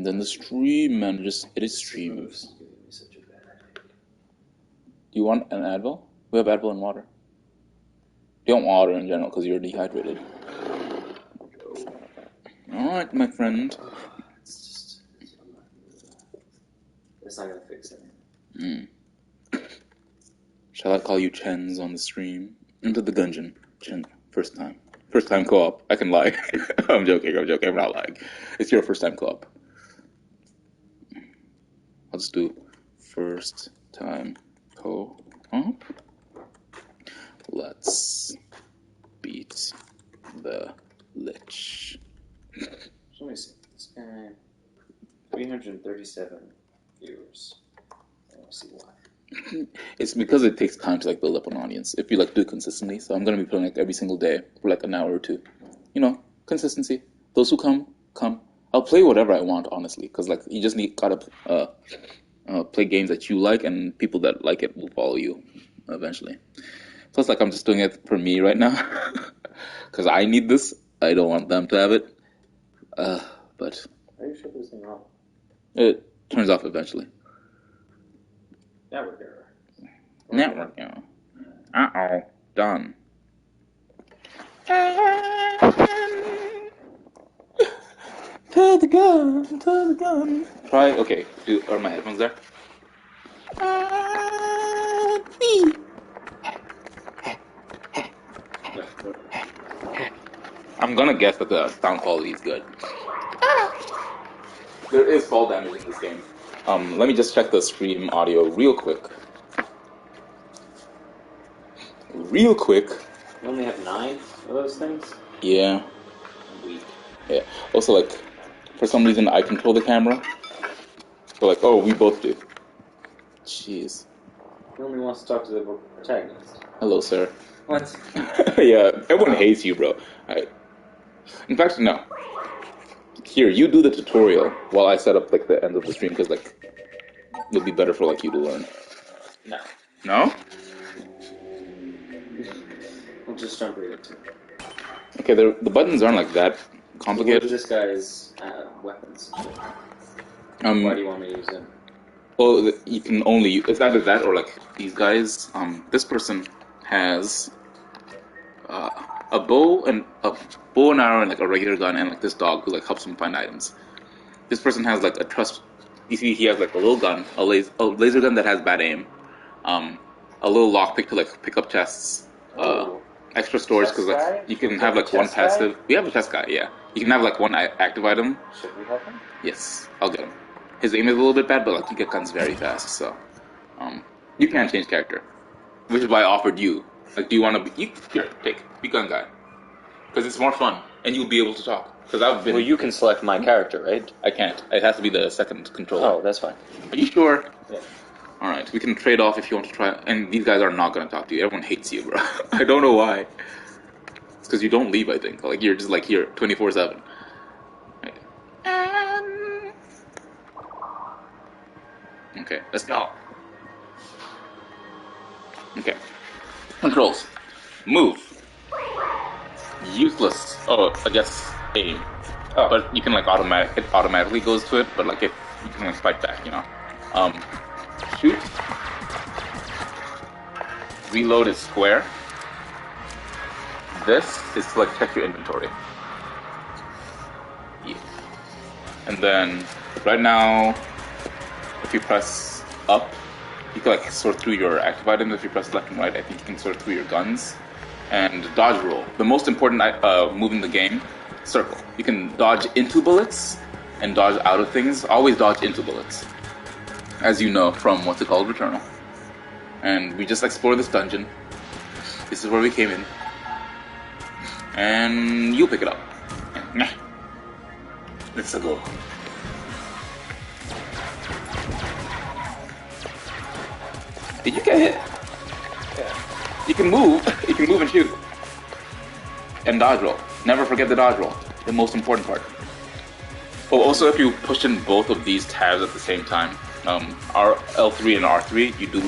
And then the stream manages edit streams. Do you want an Advil? We have Advil and water. You don't want water in general because you're dehydrated. Alright, my friend. It's not gonna fix it. Shall I call you Chenz on the stream? Into the Gungeon. Chenz. First time. First time co-op. I can lie. I'm joking, I'm not lying. It's your first time co-op. I'll just do first time co-op. Let's beat the Lich. Let me see. This guy, 337 viewers. I want to see why. It's because it takes time to like build up an audience. If you like do it consistently, so I'm gonna be playing like every single day for like an hour or two. You know, consistency. Those who come. I'll play whatever I want, honestly, because like you just gotta play games that you like, and people that like it will follow you eventually. Plus, like I'm just doing it for me right now, because I need this. I don't want them to have it. But Are you sure this thing off? it turns off eventually. Network error. Network error. Uh-oh. Done. Turn the gun. Try, okay. Are my headphones there? I'm gonna guess that the sound quality is good. There is fall damage in this game. Let me just check the stream audio real quick. You only have 9 of those things? Yeah. I'm weak. Yeah. Also, like, for some reason, I control the camera. So, like, oh, we both do. Jeez. He only wants to talk to the protagonist. Hello, sir. What? Yeah, everyone hates you, bro. In fact, no. Here, you do the tutorial while I set up, like, the end of the stream, because, like, it'll be better for, like, you to learn. No. No? I'll just jump right into it. Okay, the buttons aren't, like, that complicated. What are this guy's weapons? Why do you want me to use them? Well, you can only use, it's either that or, like, these guys. This person has a bow and arrow and like a regular gun, and like this dog who like helps him find items. This person has like a trust. You see, he has like a little gun, a laser gun that has bad aim, a little lockpick to like pick up chests, extra storage because like you can have like one passive. Guy? We have a chest guy, yeah. You can have like one active item. Should we have him? Yes, I'll get him. His aim is a little bit bad, but like you get guns very fast, so you can change character, which is why I offered you. Like, do you want to be... Here, be gun guy. Because it's more fun, and you'll be able to talk. Because I've been... Well, you can select my character, right? I can't. It has to be the second controller. Oh, that's fine. Are you sure? Yeah. Alright, we can trade off if you want to try... And these guys are not going to talk to you. Everyone hates you, bro. I don't know why. It's because you don't leave, I think. Like, you're just, like, here, 24/7. Right. Okay, let's go. Okay. Controls. Move. Useless. Oh, I guess aim. Oh. But you can like it automatically goes to it, but like you can like fight back, you know. Shoot. Reload is square. This is to like check your inventory. Yeah. And then right now, if you press up, you can like sort through your active items. If you press left and right, I think you can sort through your guns. And dodge roll. The most important move in the game, circle. You can dodge into bullets and dodge out of things. Always dodge into bullets, as you know from what's it called, Returnal. And we just explore this dungeon. This is where we came in. And you'll pick it up. Let's go. Did you get hit? Yeah. You can move and shoot. And dodge roll. Never forget the dodge roll. The most important part. Oh, also if you push in both of these tabs at the same time, L3 and R3, you do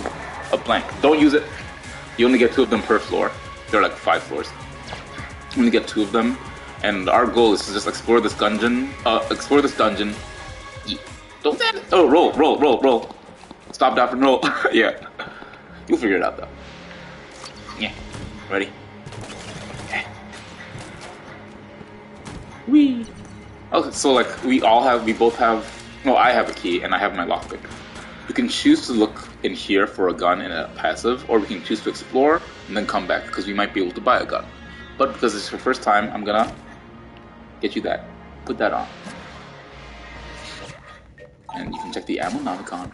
a blank. Don't use it. You only get 2 of them per floor. There are like 5 floors. You only get 2 of them. And our goal is to just explore this dungeon, Yeah. Don't that. Oh, roll. Stop, drop, and roll. Yeah. You'll figure it out though. Yeah. Ready? Okay. Whee! Okay, so like we both have. No, I have a key and I have my lockpick. We can choose to look in here for a gun in a passive, or we can choose to explore and then come back because we might be able to buy a gun. But because it's your first time, I'm gonna get you that. Put that on. And you can check the ammo Navicon.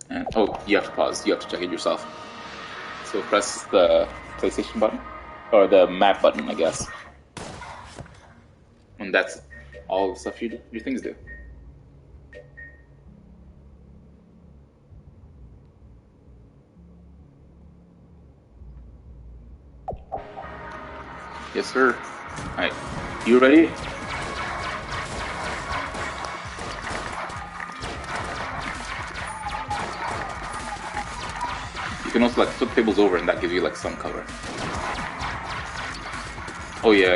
And oh, you have to pause. You have to check it yourself. So press the PlayStation button, or the map button, I guess. And that's all the stuff your things do. Yes, sir. Alright, you ready? You can also like flip tables over and that gives you like some cover. Oh yeah,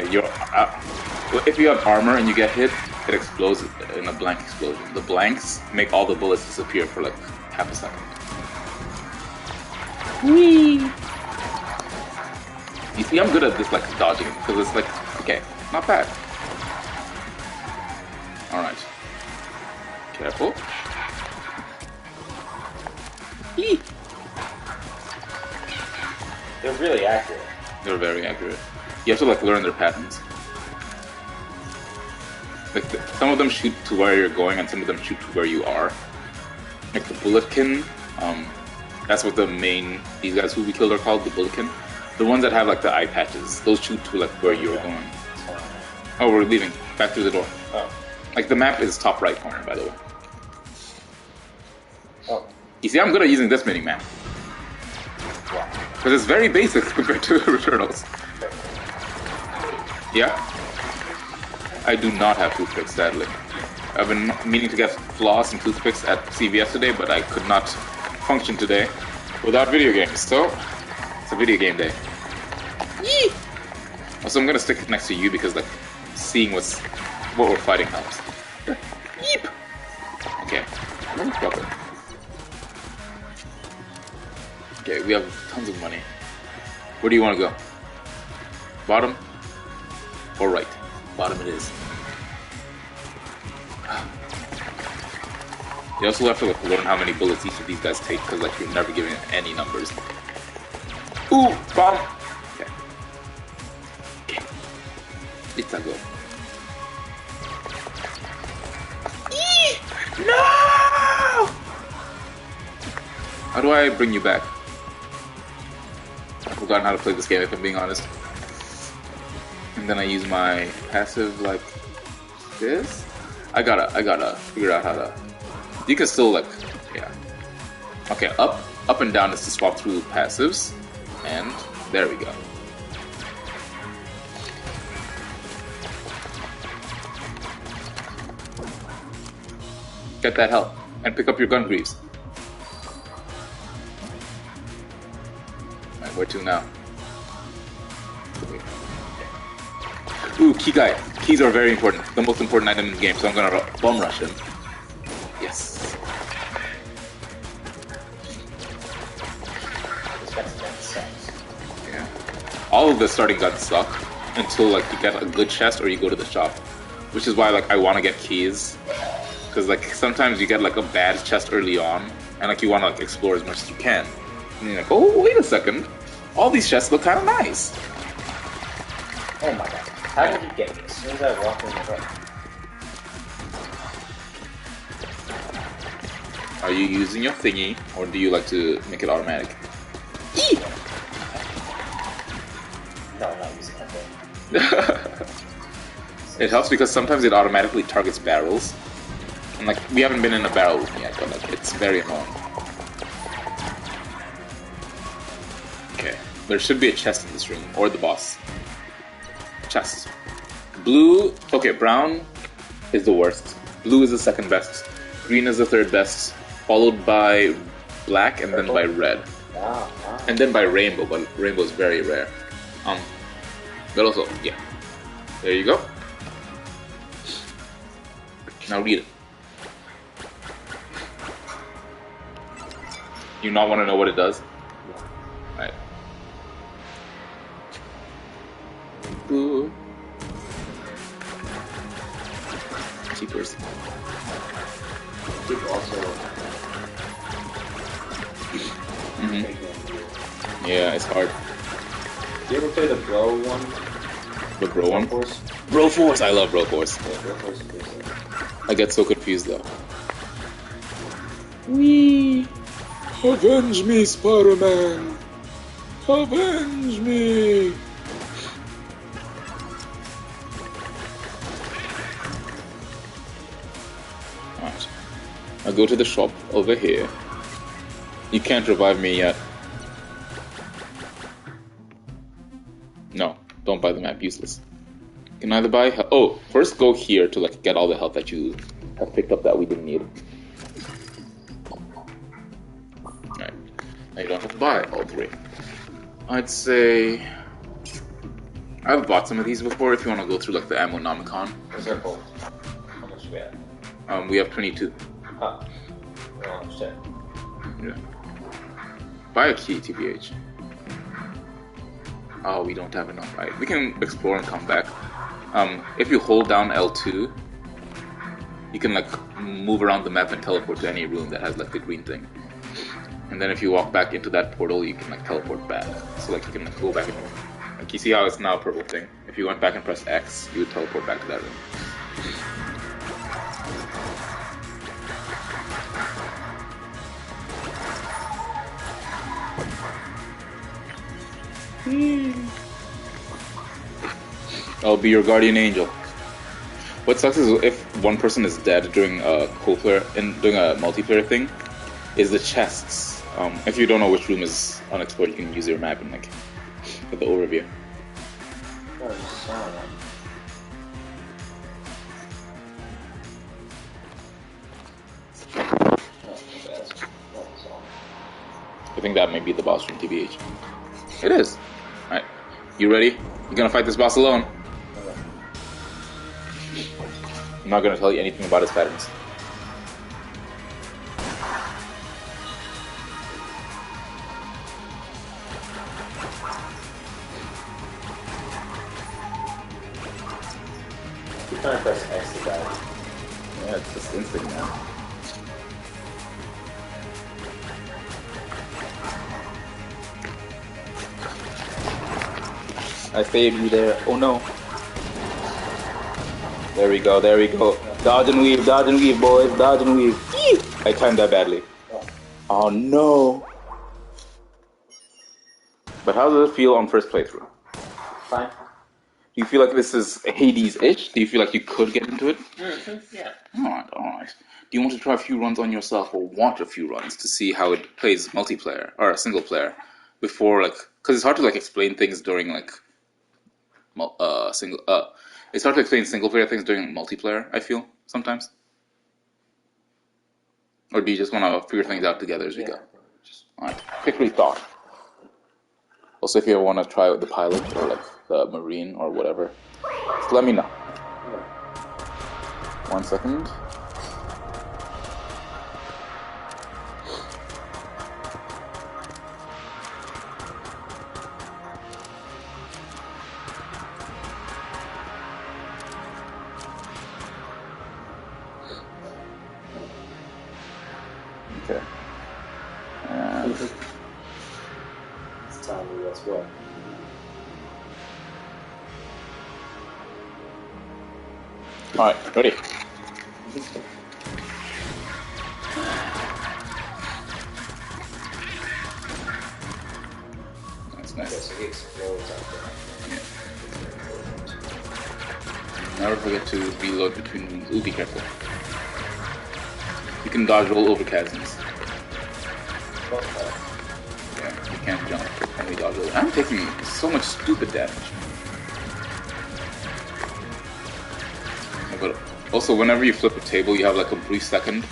if you have armor and you get hit, it explodes in a blank explosion. The blanks make all the bullets disappear for like half a second. Whee! You see, I'm good at this, like, dodging, because it's like, okay, not bad. Alright. Careful. Eee! They're really accurate. They're very accurate. You have to, like, learn their patterns. Like, some of them shoot to where you're going, and some of them shoot to where you are. Like, the bulletkin, that's what these guys who we killed are called, the bulletkin. The ones that have like the eye patches, those shoot to like where you're going. Oh, we're leaving. Back through the door. Oh. Like the map is top right corner, by the way. Oh. You see, I'm good at using this mini map. Wow. Because it's very basic compared to the Returnals. Yeah? I do not have toothpicks, sadly. I've been meaning to get floss and toothpicks at CVS today, but I could not function today without video games, so it's a video game day. Yee! Also, I'm gonna stick it next to you because, like, seeing what we're fighting helps. Yeep! Okay. Drop it. Okay, we have tons of money. Where do you want to go? Bottom? Or right? Bottom it is. You also have to like learn how many bullets each of these guys take because like you're never giving any numbers. Ooh, bomb. Okay. Okay. It's a go. No! How do I bring you back? I've forgotten how to play this game if I'm being honest. And then I use my passive like this. I gotta figure out how to. You can still like, yeah. Okay, up and down is to swap through passives, and there we go. Get that help and pick up your gun greaves. Alright, where to now? Ooh, key guy. Keys are very important. The most important item in the game, so I'm gonna bomb rush him. Yes. Yeah. All of the starting guns suck until like you get a good chest or you go to the shop, which is why like I want to get keys, because like sometimes you get like a bad chest early on, and like you want to like explore as much as you can, and you're like, oh wait a second, all these chests look kind of nice. Oh my god. How did you get me as soon as I walked in the door? Are you using your thingy, or do you like to make it automatic? Eee! No, I'm not using that thing. It helps because sometimes it automatically targets barrels. And like, we haven't been in a barrel room yet, but like, it's very annoying. Okay, there should be a chest in this room, or the boss. Chest. Blue, okay, brown is the worst. Blue is the second best. Green is the third best. Followed by black and then by red. Wow. And then by rainbow, but rainbow is very rare. But also, yeah. There you go. Now read it. You not want to know what it does? Yeah. Right. Ooh. Cheapers. People also. Yeah, it's hard. Do you ever play the Bro one? The Bro one? Force? Bro Force! I love Bro Force. Yeah, Bro Force is good. I get so confused though. Wee! Avenge me, Spider-Man! Avenge me! Alright. I'll go to the shop over here. You can't revive me yet. No, don't buy the map, useless. You can either buy... Oh, first go here to like get all the health that you have picked up that we didn't need. Alright. Now you don't have to buy all three. I'd say... I've bought some of these before if you want to go through like the Ammonomicon. What's that called? How much do we have? We have 22. Oh. Oh, shit. Yeah. Buy a key, TBH. Oh, we don't have enough. Right. We can explore and come back. If you hold down L2, you can like move around the map and teleport to any room that has like the green thing. And then if you walk back into that portal, you can like teleport back. So like you can like go back and like you see how it's now a purple thing. If you went back and pressed X, you would teleport back to that room. I'll be your guardian angel. What sucks is if one person is dead during a co-player and doing a multiplayer thing, is the chests. If you don't know which room is unexplored, you can use your map and like get the overview. I think that might be the boss from TBH. It is. Alright. You ready? You gonna fight this boss alone? I'm not gonna tell you anything about his patterns. You kind of press X to die. Yeah, it's just instant now. I saved you there. Oh no. There we go, there we go. Dodge and weave, boys. Dodge and weave. I timed that badly. Oh no. But how does it feel on first playthrough? Fine. Do you feel like this is Hades-ish? Do you feel like you could get into it? Mm-hmm. Yeah. Alright, alright. Do you want to try a few runs on yourself or want a few runs to see how it plays multiplayer or single player before like, because it's hard to like explain things during like it's hard to explain single player things during multiplayer, I feel sometimes. Or do you just want to figure things out together as we go? Alright, quickly thought. Also, if you ever want to try out the pilot or like the marine or whatever, just let me know. 1 second. Okay. It's telling me what's what. Alright, ready. That's nice. Okay, so he explodes out there. Yeah. Never forget to reload between moves. Ooh, be careful. You can dodge roll over chasms. Yeah, you can't jump. Only dodge roll. I'm taking so much stupid damage. But also, whenever you flip a table, you have like a brief second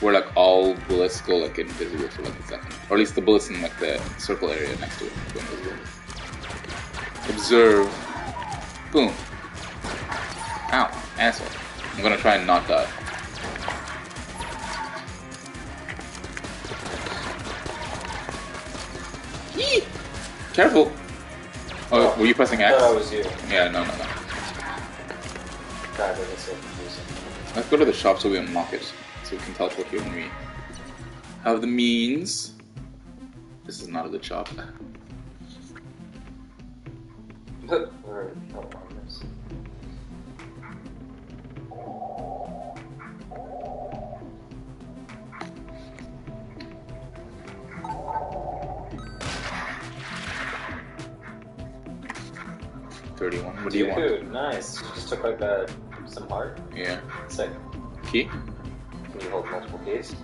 where like all bullets go like invisible for like a second, or at least the bullets in like the circle area next to it go invisible. Observe. Boom. Ow, asshole. I'm gonna try and not die. Careful! Oh, were you pressing X? I thought that was you. Yeah, no. God, that is so confusing. Let's go to the shop so we unlock it. So we can teleport here when we have the means. This is not a good shop. We're no partners. $31. What do you want? Dude, nice. You just took like some heart. Yeah. Sick. Key? Can you hold multiple keys?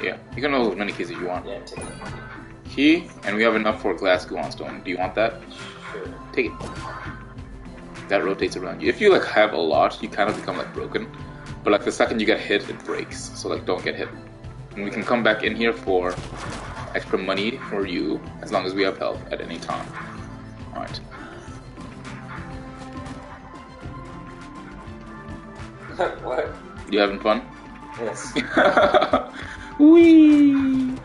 Yeah. You can hold as many keys as you want. Yeah, take it. Key, and we have enough for glass Gungeon stone. Do you want that? Sure. Take it. That rotates around you. If you like have a lot, you kind of become like broken. But like the second you get hit, it breaks. So like don't get hit. And we can come back in here for extra money for you as long as we have health at any time. Alright. What? You having fun? Yes. Whee!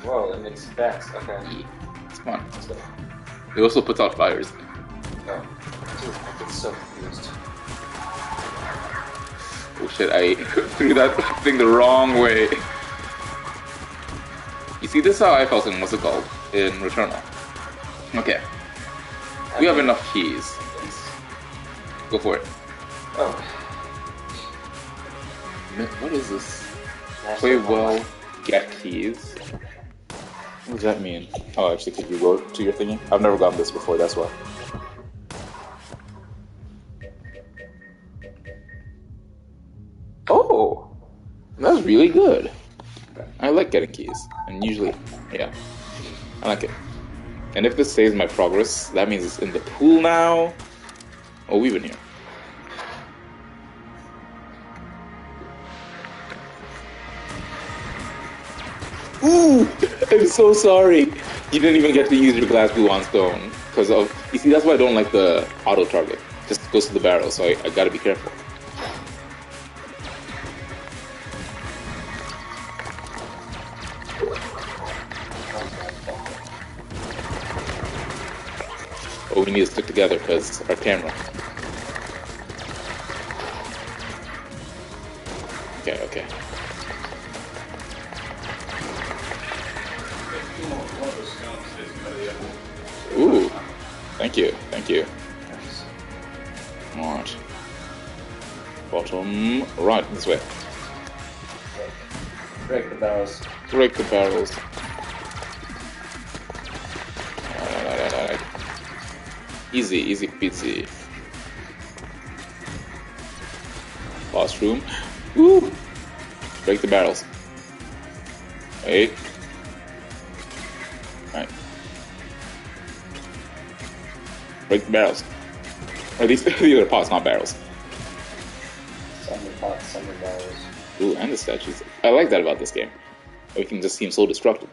Whoa, it makes bats. Okay. Yeah. It's fun. Let's go. It also puts out fires. Oh. Dude, I get so confused. Oh shit, I threw that thing the wrong way. You see, this is how I felt in, what's it called? In Returnal. Okay. We have enough keys. Yes. Go for it. Oh. What is this? National Play Mall. well, get keys. What does that mean? Oh, actually, could you go to your thingy? I've never gotten this before, that's why. Oh! That's really good. I like getting keys. And usually, yeah. I like it. And if this saves my progress, that means it's in the pool now. Oh, we've been here. Ooh! I'm so sorry. You didn't even get to use your glass Gungeon stone. Because of... You see, that's why I don't like the auto target. Just goes to the barrel, so I gotta be careful. Oh, we need to stick together because our camera. Okay, okay. Ooh, thank you, thank you. Alright. Bottom right, this way. Break the barrels. Break the barrels. Alright. Easy, easy peasy. Boss room. Woo! Break the barrels. Wait. Alright. Break the barrels. Or these are pots, not barrels. Some are pots, some are barrels. Ooh, and the statues. I like that about this game. Everything just seems so destructible.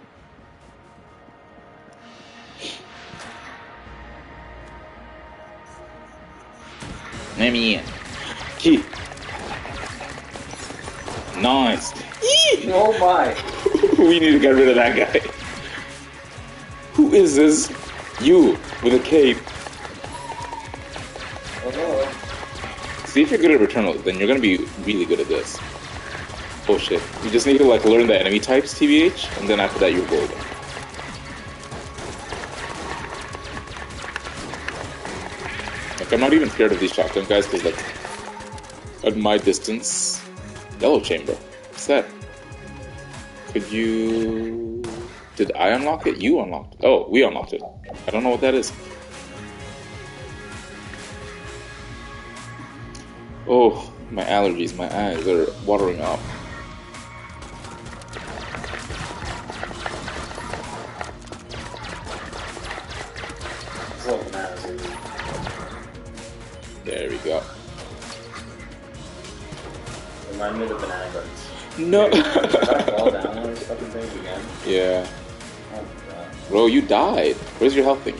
Let me in. Key. Nice. Yee! Oh my! We need to get rid of that guy. Who is this? You with a cape. Oh. See if you're good at Returnal, then you're gonna be really good at this. Oh shit. You just need to like learn the enemy types, TBH, and then after that you're golden. Like, I'm not even scared of these shotgun guys because, like, at my distance... Yellow chamber. What's that? Could you... Did I unlock it? You unlocked it. Oh, we unlocked it. I don't know what that is. Oh, my allergies, my eyes are watering up. It's little bananas, dude. There we go. Remind me of the banana guards. No! Did I fall down on those fucking things again? Yeah. Oh my god. Bro, you died. Where's your health thing?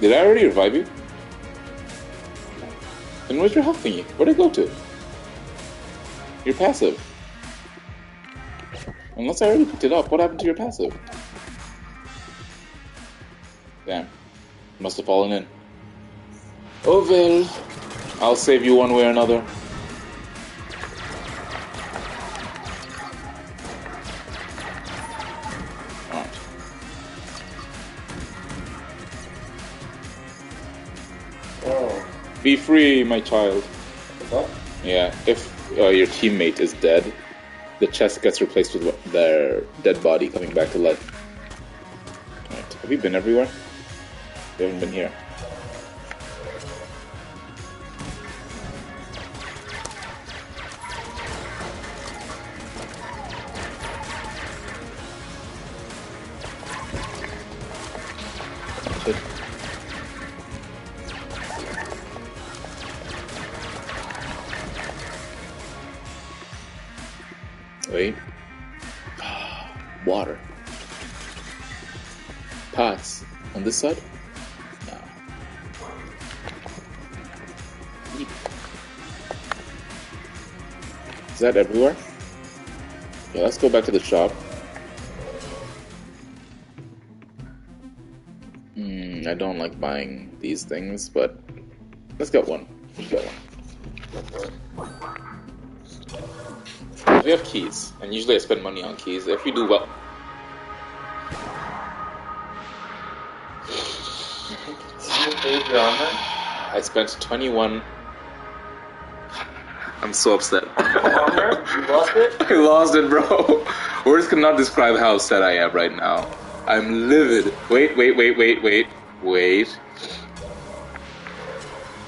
Did I already revive you? Then where's your health thingy? Where'd it go to? Your passive. Unless I already picked it up, what happened to your passive? Damn. Must have fallen in. Oh well, I'll save you one way or another. Alright. Oh. Be free, my child. What? Yeah, if your teammate is dead, the chest gets replaced with their dead body coming back to life. Alright, have you been everywhere? You haven't been here. Shit. Wait. Water. Pots. On this side? No. Is that everywhere? Yeah, let's go back to the shop. I don't like buying these things, but let's get one. Let's get one. We have keys, and usually I spend money on keys. If you do well... I spent 21... I'm so upset. You lost it? I lost it, bro. Words cannot describe how upset I am right now. I'm livid. Wait.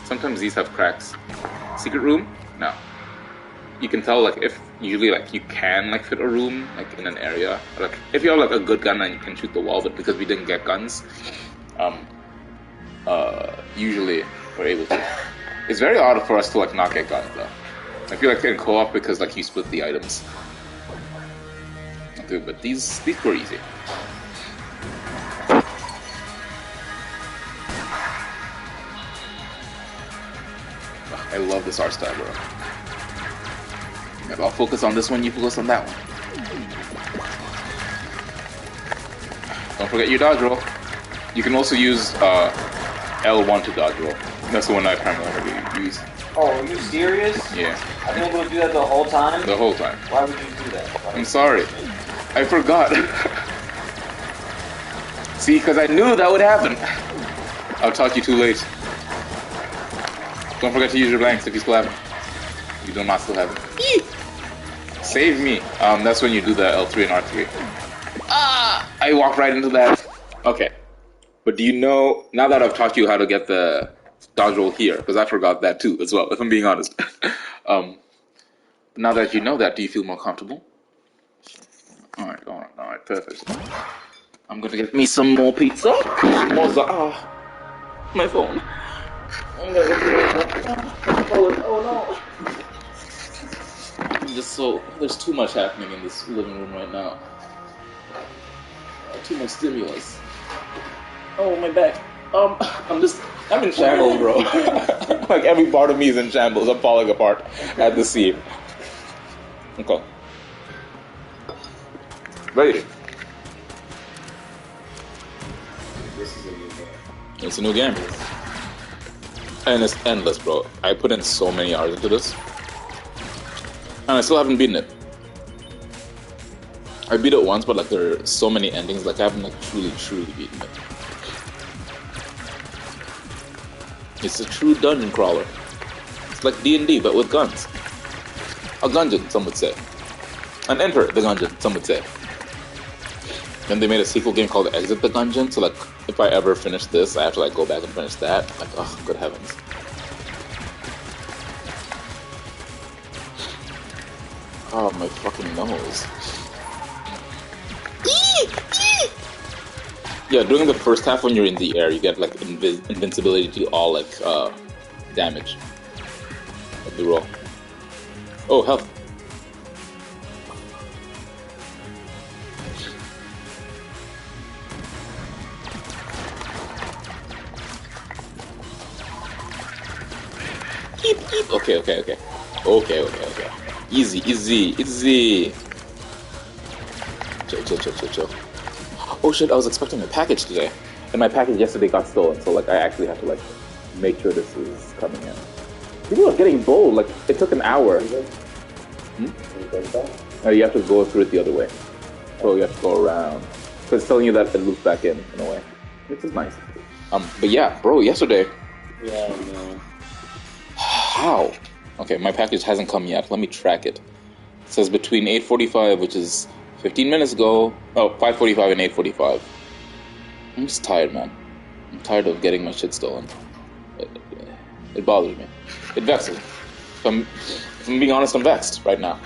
Sometimes these have cracks. Secret room? No. You can tell, like, if usually, like, you can, like, fit a room, like, in an area. Like, if you have, like, a good gun and you can shoot the wall, but because we didn't get guns, usually we're able to. It's very odd for us to, like, not get guns, though. I feel like in co-op because, like, you split the items. Okay, but these were easy. I love this art style, bro. I'll focus on this one, you focus on that one. Don't forget your dodge roll. You can also use L1 to dodge roll. That's the one I primarily use. Oh, are you serious? Yeah. I've been able to do that the whole time? The whole time. Why would you do that? I'm sorry. I forgot. See, because I knew that would happen. I'll talk you too late. Don't forget to use your blanks if you still have them. You do not still have them. Save me. That's when you do the L3 and R3. I walked right into that. Okay. But do you know, now that I've taught you how to get the dodge roll here, because I forgot that too as well, if I'm being honest. Now that you know that, do you feel more comfortable? Alright, perfect. I'm gonna get me some more pizza. My phone. I'm gonna oh no. There's too much happening in this living room right now. Too much stimulus. Oh, my back. I'm in shambles, bro. Like every part of me is in shambles. I'm falling apart at the seam. Okay. Ready? This is a new game. It's a new game. And it's endless, bro. I put in so many hours into this. And I still haven't beaten it. I beat it once, but like there are so many endings, like I haven't like truly beaten it. It's a true dungeon crawler. It's like D&D, but with guns. A Gungeon, some would say. An Enter the Gungeon, some would say. Then they made a sequel game called Exit the Gungeon, so like, if I ever finish this, I have to like go back and finish that. Like, oh, good heavens. Oh, my fucking nose. Yeah, during the first half when you're in the air, you get like invincibility to all like damage of the roll. Oh, health. Okay. Okay. Easy. Chill. Oh shit, I was expecting a package today. And my package yesterday got stolen, so like I actually have to like make sure this is coming in. People are getting bold. Like it took an hour. You have to go through it the other way. So you have to go around. So it's telling you that it loops back in a way, which is nice. But yeah, bro, yesterday. Yeah, no. How? Okay, my package hasn't come yet. Let me track it. It says between 8:45, which is 15 minutes ago. Oh, 5:45 and 8:45. I'm just tired, man. I'm tired of getting my shit stolen. It bothers me. It vexes me. If I'm being honest, I'm vexed right now.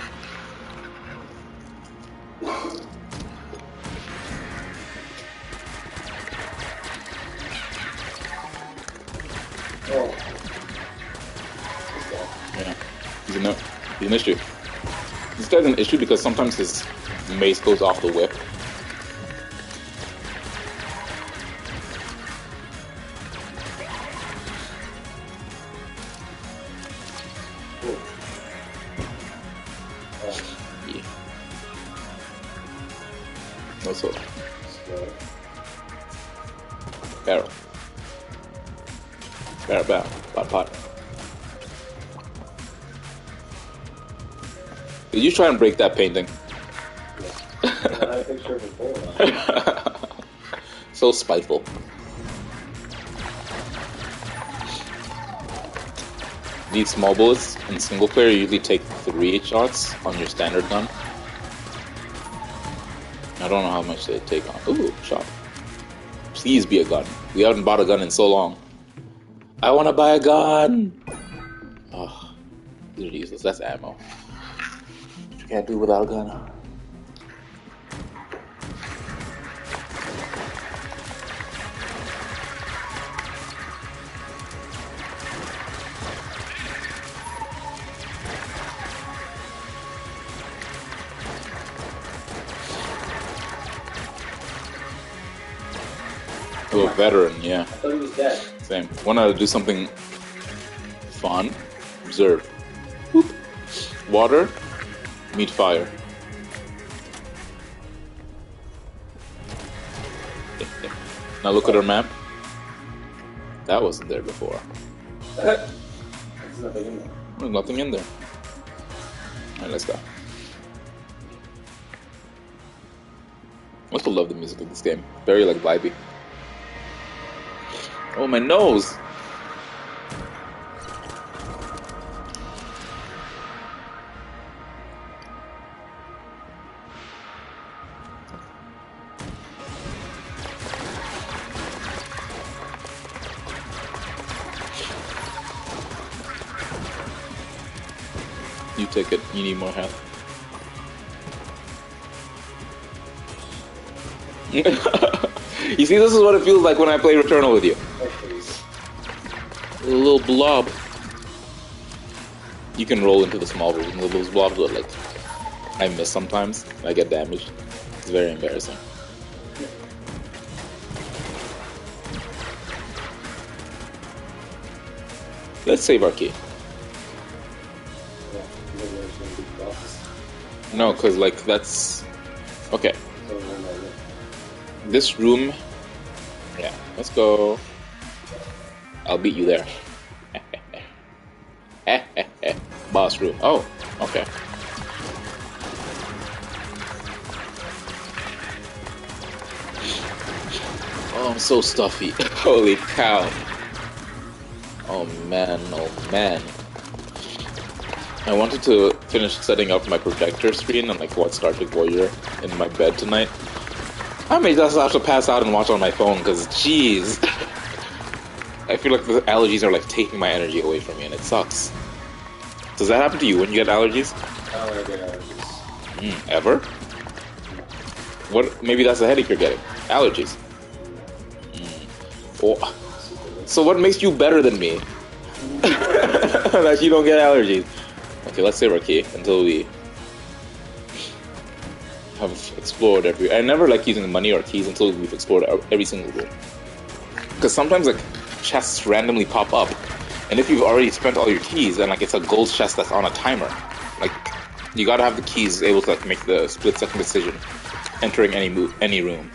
Oh. Yeah, he's an issue. This guy's an issue because sometimes his mace goes off the whip. Yeah. What's up? Barrel. Pot. Did you try and break that painting? Yeah. I had a picture before. So spiteful. These small bullets in single player usually take 3 shots on your standard gun. I don't know how much they take on. Ooh, shot. Please be a gun. We haven't bought a gun in so long. I want to buy a gun! Oh, these are useless. That's ammo. You can't do without a gun. Oh, a veteran, yeah. I thought he was dead. Same. Wanna do something fun? Observe. Whoop. Water, meet fire. Now look at our map. That wasn't there before. There's nothing in there. There's nothing in there. Alright, let's go. I still love the music of this game. Very like vibey. Oh, my nose! You take it. You need more help. You see, this is what it feels like when I play Returnal with you. A little blob. You can roll into the small version of those blobs, but like I miss sometimes. I get damaged. It's very embarrassing. Let's save our key. No, cause like that's okay. This room. Yeah, let's go. I'll beat you there. Boss room. Oh, okay. Oh, I'm so stuffy. Holy cow. Oh man, oh man. I wanted to finish setting up my projector screen and like watch Star Trek Voyager in my bed tonight. I may just have to pass out and watch on my phone because, jeez. I feel like the allergies are like taking my energy away from me and it sucks. Does that happen to you when you get allergies? I don't get allergies. Ever? What? Maybe that's the headache you're getting. Allergies. Oh. So what makes you better than me? That you don't get allergies. Okay, let's save our key until we have explored every... I never like using money or keys until we've explored every single room. Because sometimes like chests randomly pop up, and if you've already spent all your keys, then like it's a gold chest that's on a timer. Like you gotta have the keys able to like make the split-second decision entering any room.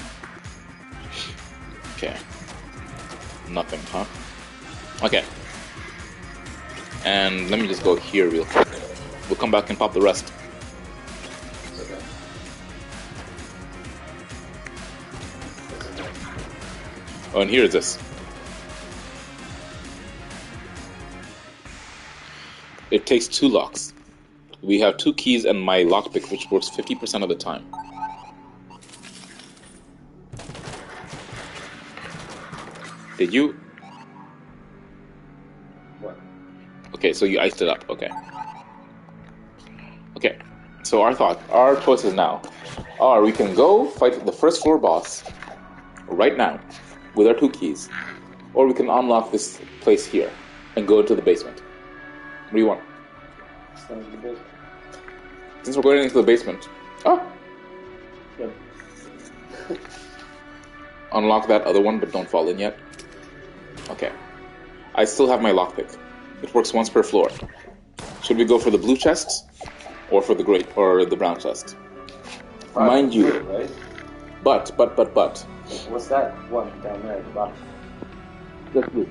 Okay, Nothing, huh? Okay. And let me just go here real quick. We'll come back and pop the rest. Okay. Oh, and here is this. It takes 2 locks. We have 2 keys and my lockpick, which works 50% of the time. Did you? What? Okay, so you iced it up. Okay. Okay. So our choices now are we can go fight the first floor boss right now with our 2 keys, or we can unlock this place here and go into the basement. What do you want? Stay in the basement. Since we're going into the basement, Yep. unlock that other one, but don't fall in yet. Okay. I still have my lockpick. It works once per floor. Should we go for the blue chest, or for the the brown chest? Mind you, Right? but. What's that one down there at the bottom? That's blue.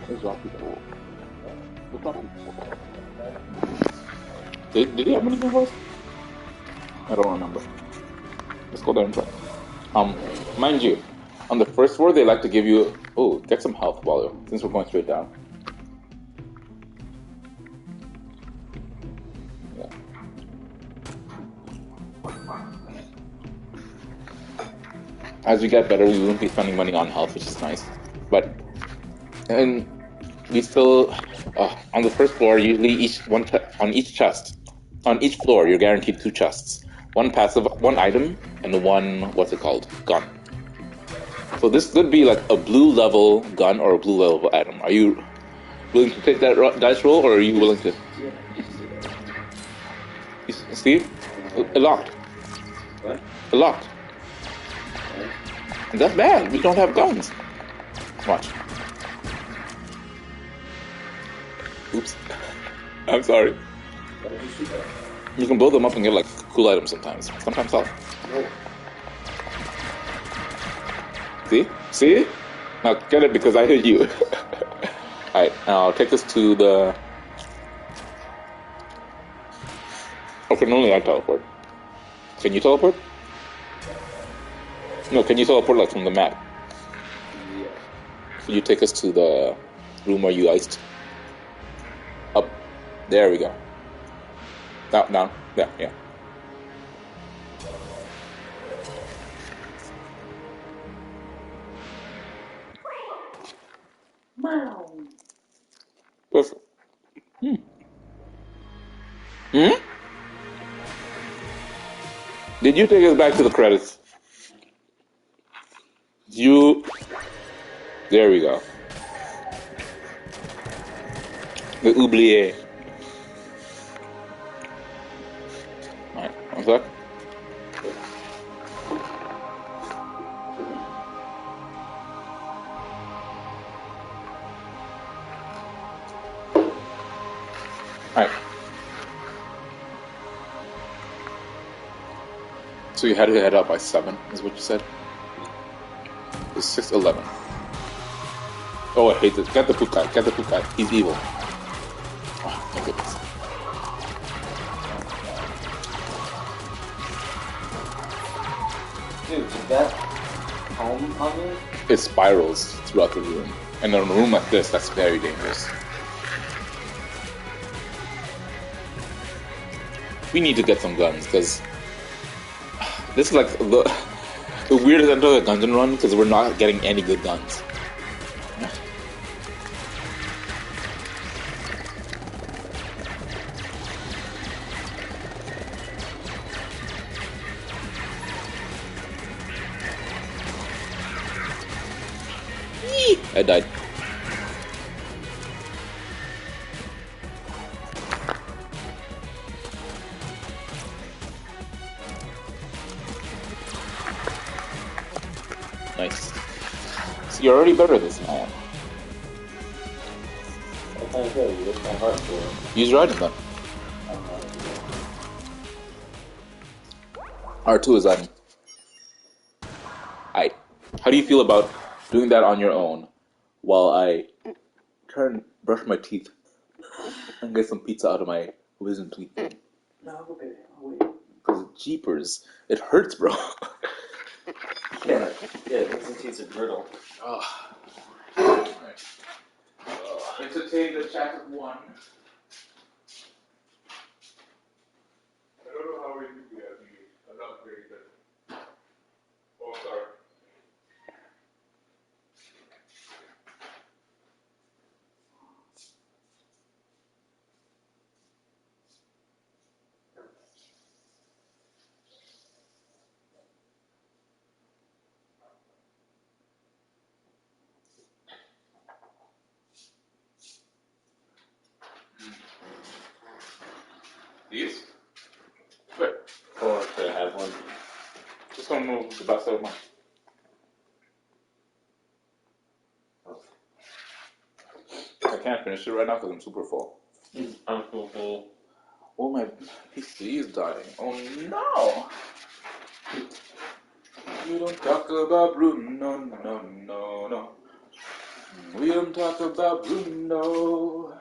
There's rocky. Did he have anything for us? I don't remember. Let's go there and try. Mind you, on the first floor they like to give you get some health since we're going straight down. Yeah. As we get better, we won't be spending money on health, which is nice. And we still on the first floor, usually on each floor, you're guaranteed 2 chests. One item, and one, gun. So this could be like a blue level gun or a blue level item. Are you willing to take that dice roll, or are you willing to? You see? It locked. What? It locked. That's bad. We don't have guns. Watch. Oops. I'm sorry. What did you shoot at? You can blow them up and get like cool items sometimes. Sometimes help. No. See? Now get it because I hit you. Alright, now I'll take us to the... Oh, can only I teleport? Can you teleport? No, can you teleport like from the map? Yeah. Can you take us to the room where you iced? Up. There we go. Down. Yeah. Wow. Perfect. Did you take us back to the credits? There we go. The oublié. Alright, one sec. Alright. So you had to head out by 7, is what you said? It's 6:11. Oh, I hate this. Get the poop guy. He's evil. Oh, my goodness. Dude, did that home on me? It spirals throughout the room. And in a room like this, that's very dangerous. We need to get some guns, because this is like the weirdest end of the Gungeon run, because we're not getting any good guns. I died. Nice. So you're already better at this than I am. I can't kill you. It's my heart for it. Use your item then. R2 is item. Alright. How do you feel about doing that on your own while I brush my teeth and get some pizza out of my wisdom teeth? No, okay. I'll wait. Because jeepers, it hurts, bro. Yeah, wisdom teeth are brittle. Oh. Right. Entertain the chat of one. I don't know how we do that. I'm not very good. Oh, sorry. These? Good. Or could I have one? Just gonna move the best out of mine. I can't finish it right now because I'm super full. I'm full. Oh, my PC is dying. Oh no! We don't talk about Bruno, no. We don't talk about Bruno.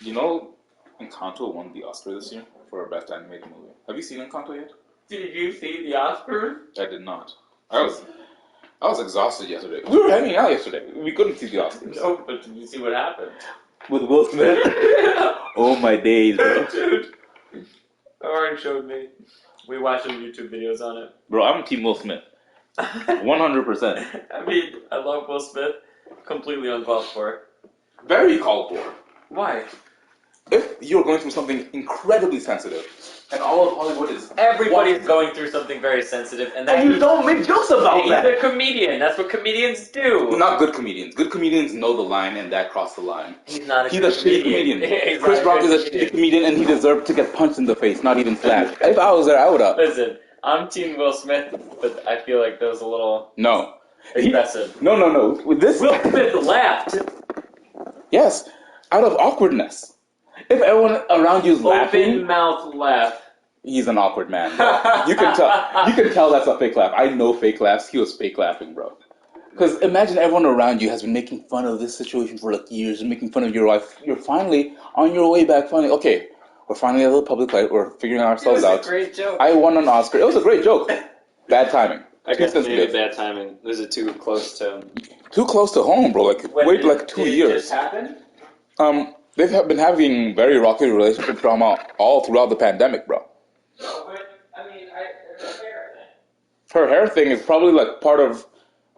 You know, Encanto won the Oscar this year for Best Animated Movie. Have you seen Encanto yet? Did you see the Oscars? I did not. I was exhausted yesterday. We were hanging out yesterday. We couldn't see the Oscars. No, but did you see what happened? With Will Smith? Oh my days, bro. Dude. Orange showed me. We watched some YouTube videos on it. Bro, I'm Team Will Smith. 100%. I mean, I love Will Smith. Completely uncalled for. Very called for. Why? If you're going through something incredibly sensitive, and all of Hollywood is... Everybody's going through something very sensitive, and you don't make jokes about that! He's a comedian. That's what comedians do. Not good comedians. Good comedians know the line, and that crossed the line. He's not a He's good a shitty comedian. He's Chris Rock is a shitty comedian, and he deserved to get punched in the face, not even slapped. If I was there, I would have. Listen, I'm Team Will Smith, but I feel like that was a little No. excessive. No. With this... Will Smith laughed. Yes, out of awkwardness. If everyone around you is laughing... Open mouth laugh. He's an awkward man, bro. You can tell that's a fake laugh. I know fake laughs. He was fake laughing, bro. Because imagine everyone around you has been making fun of this situation for like years and making fun of your life. You're finally on your way back. Finally, okay, we're finally at the public light. We're figuring ourselves out. It was a great joke. I won an Oscar. It was a great joke. Bad timing. I guess maybe bad timing. Was it too close to... Too close to home, bro. Like, wait like 2 years. Did it just happen? They've been having very rocky relationship drama all throughout the pandemic, bro. No, but, I mean, her hair thing. Her hair thing is probably like part of...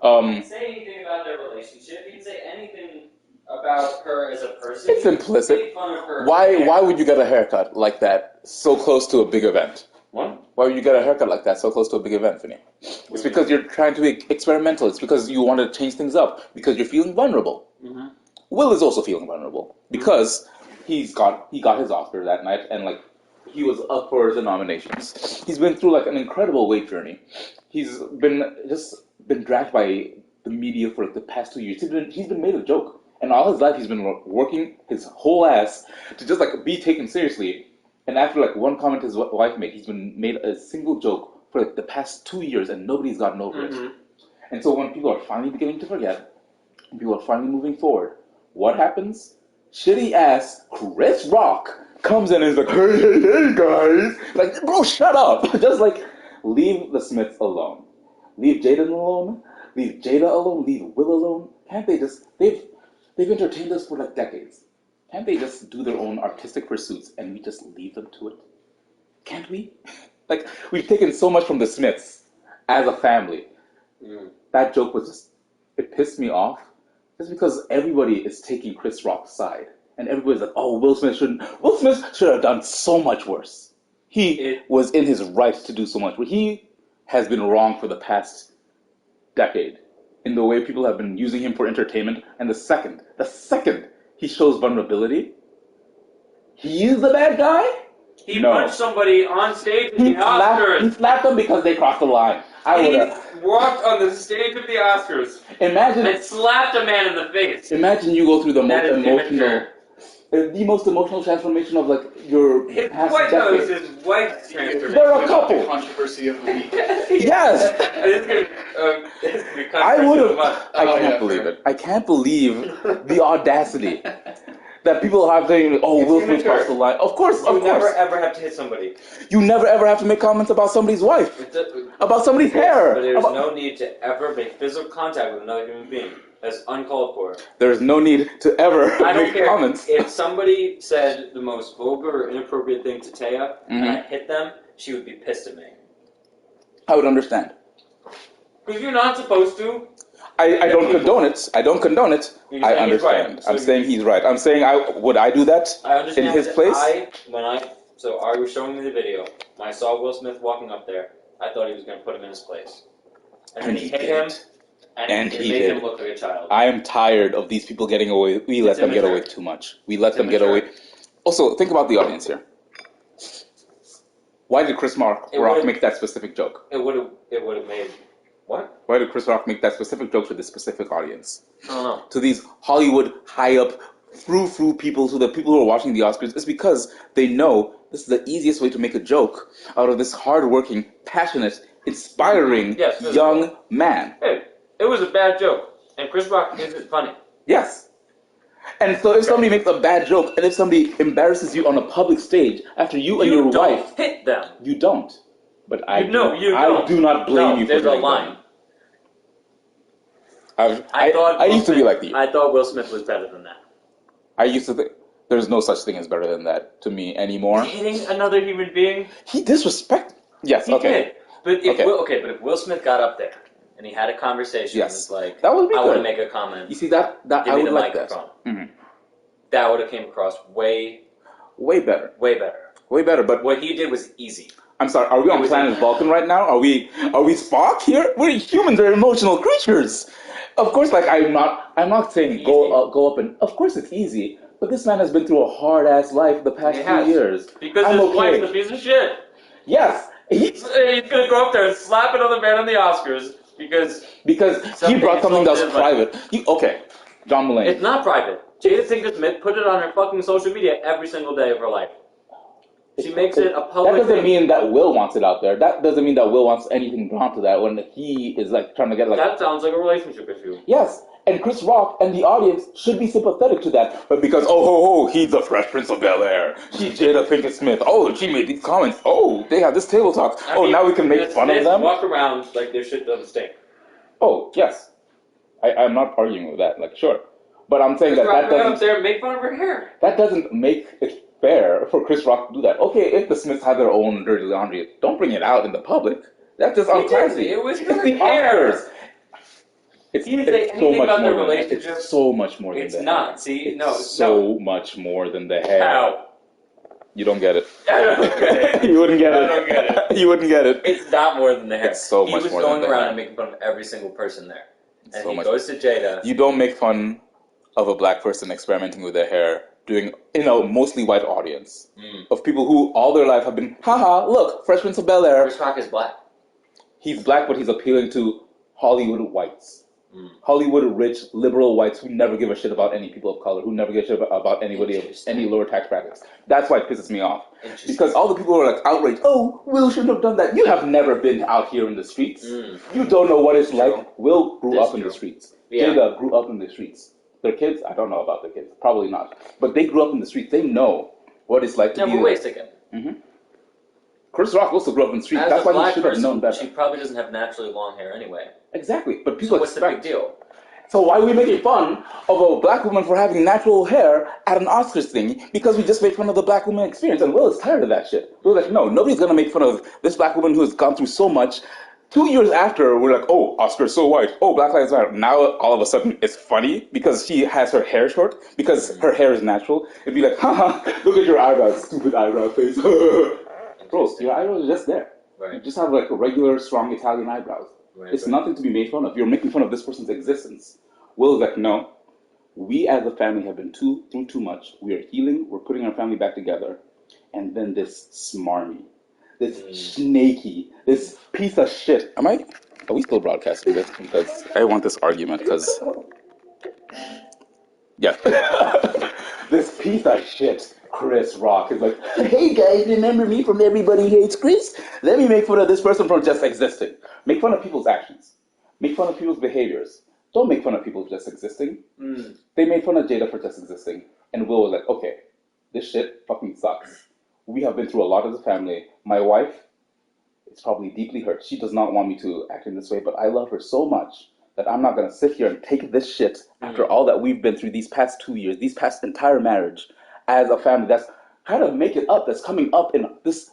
He didn't say anything about their relationship. He didn't say anything about her as a person. It's implicit. He made fun of her. Why would you get a haircut like that so close to a big event? What? Why would you get a haircut like that so close to a big event, Vinny? It's because you're trying to be experimental. It's because you want to change things up. Because you're feeling vulnerable. Mm-hmm. Will is also feeling vulnerable because he got his Oscar that night and like he was up for the nominations. He's been through like an incredible weight journey. He's been dragged by the media for like the past 2 years. He's been made a joke, and all his life he's been working his whole ass to just like be taken seriously. And after like one comment his wife made, he's been made a single joke for like the past 2 years, and nobody's gotten over it. And so when people are finally beginning to forget, and people are finally moving forward, what happens? Shitty ass Chris Rock comes in and is like, hey guys, like, bro, shut up. Just like leave the Smiths alone, leave Jaden alone, leave Jada alone, leave Will alone. Can't they just? They've entertained us for like decades. Can't they just do their own artistic pursuits and we just leave them to it? Can't we? Like, we've taken so much from the Smiths as a family. That joke was just, it pissed me off. Just because everybody is taking Chris Rock's side. And everybody's like, oh, Will Smith should have done so much worse. He was in his right to do so much. But he has been wrong for the past decade in the way people have been using him for entertainment. And the second he shows vulnerability, he is the bad guy? He punched somebody on stage at the Oscars. He slapped them because they crossed the line. He walked on the stage of the Oscars. Imagine and slapped a man in the face. Imagine you go through the most emotional. The most emotional transformation of like your His past wife, no, it was decade. his wife's transformation. They're a couple. The controversy of the week. Yes. This is gonna be I would controversial have. month. I Oh, can't yeah, believe fair. it. I can't believe the audacity that people have saying, "Oh, It's Will Smith immature. crossed the line." Of course, You of never course. ever have to hit somebody. You never ever have to make comments about somebody's wife, about somebody's hair. But there's about- no need to ever make physical contact with another human being. That's uncalled for. There's no need to ever I don't make care. comments. If somebody said the most vulgar or inappropriate thing to Taya and I hit them, she would be pissed at me. I would understand. Because you're not supposed to. I don't condone it. I don't condone it. You're I saying he's right. understand. So I'm saying he's right. I'm saying would I do that I understand in his that place? So Ari was showing me the video. When I saw Will Smith walking up there, I thought he was going to put him in his place. And then he hit him, and it he made did. him look like a child. I am tired of these people getting away. We let them get away too much. We let them get away. Also, think about the audience here. Why did Chris Rock make that specific joke? It would have made what? Why did Chris Rock make that specific joke to this specific audience? I don't know. To these Hollywood high up frou people, to the people who are watching the Oscars, it's because they know this is the easiest way to make a joke out of this hardworking, passionate, inspiring young man. Hey, it was a bad joke, and Chris Rock isn't funny. Yes. And so if somebody makes a bad joke, and if somebody embarrasses you on a public stage after you and your wife, hit them. you don't. But I don't. do not blame you for there's a doing line. that. I used to be like you. I thought Will Smith was better than that. I used to think there's no such thing as better than that to me anymore. Hitting another human being? He disrespect. Yes, He okay. did. But if Okay. but if Will Smith got up there and he had a conversation, Yes. it's like That would be I good. want to make a comment. You see that Give I me would the like microphone. that. Mm-hmm. That would have came across way Way better. But what he did was easy. I'm sorry. Are we on planet Vulcan right now? Are we Spock here? We're humans. Are emotional creatures. Of course, like I'm not saying go up and. Of course, it's easy. But this man has been through a hard ass life the past few years. Because I'm his wife's a piece of shit. Yes, He's gonna go up there and slap another man on the Oscars because he brought something that was insulted private. John Mulaney. it's not private. Jada Pinkett Smith put it on her fucking social media every single day of her life. She makes it a public. That doesn't thing. mean that Will wants it out there. That doesn't mean that Will wants anything drawn to that when he is like trying to get like. That sounds like a relationship issue. Yes, and Chris Rock and the audience should be sympathetic to that. But because he's the Fresh Prince of Bel-Air. She's Jada Pinkett Smith. Oh, she made these comments. Oh, they have this table talk. Now we can make fun of them. Walk around like their shit doesn't stink. Oh yes, I'm not arguing with that. Like sure, but I'm saying that Rock doesn't. up there and make fun of her hair. That doesn't make it fair for Chris Rock to do that. Okay, if the Smiths have their own dirty laundry, don't bring it out in the public. That's just unclassy. It was it's her the hair. Oscars. It's You didn't say so anything much about their more than that. relationship. It's so much more than It's that. not. See, It's so much more than the hair. How? You don't get it. I don't get it. You wouldn't get it. I don't get it. You wouldn't get it. It's not more than the hair. It's so much more than He was going the around hair. and making fun of every single person there. It's And so he much goes to Jada. You don't make fun of a black person experimenting with their hair, doing mostly white audience of people who all their life have been, haha, look, Fresh Prince of Bel-Air. Chris Rock is black. He's black, but he's appealing to Hollywood whites. Hollywood rich liberal whites who never give a shit about any people of color, who never give a shit about anybody of any lower tax brackets. That's why it pisses me off. Because all the people who are like outraged, oh, Will shouldn't have done that. You have never been out here in the streets. You don't know what it's like. Will grew up in the streets. Yeah. Jada grew up in the streets. Their kids, I don't know about their kids. Probably not. But they grew up in the streets. They know what it's like to be but there. wait a second. Chris Rock also grew up in the streets. As That's a why he black should have person, known better. she probably doesn't have naturally long hair anyway. Exactly. But people So what's the expect. big deal? So why are we making fun of a black woman for having natural hair at an Oscars thing because we just made fun of the black woman experience? And Will is tired of that shit. We're like, no, nobody's going to make fun of this black woman who has gone through so much. 2 years after, we're like, oh, Oscar's so white. Oh, Black Lives Matter. Now, all of a sudden, it's funny because she has her hair short, because her hair is natural. It'd be like, haha, look at your eyebrows, stupid eyebrow face. Bro, your eyebrows are just there. Right. You just have like a regular, strong Italian eyebrows. It's nothing to be made fun of. You're making fun of this person's existence. Will's like, no, we as a family have been through too much. We are healing. We're putting our family back together. And then this smarmy, this snaky, this piece of shit. Are we still broadcasting this? Because I want this argument because, yeah. this piece of shit, Chris Rock, is like, hey guys, remember me from Everybody Hates Chris? Let me make fun of this person from just existing. Make fun of people's actions. Make fun of people's behaviors. Don't make fun of people just existing. They made fun of Jada for just existing. And Will was like, okay, this shit fucking sucks. We have been through a lot as a family. My wife is probably deeply hurt. She does not want me to act in this way, but I love her so much that I'm not going to sit here and take this shit after all that we've been through these past 2 years, these past entire marriage, as a family that's trying to make it up, that's coming up in this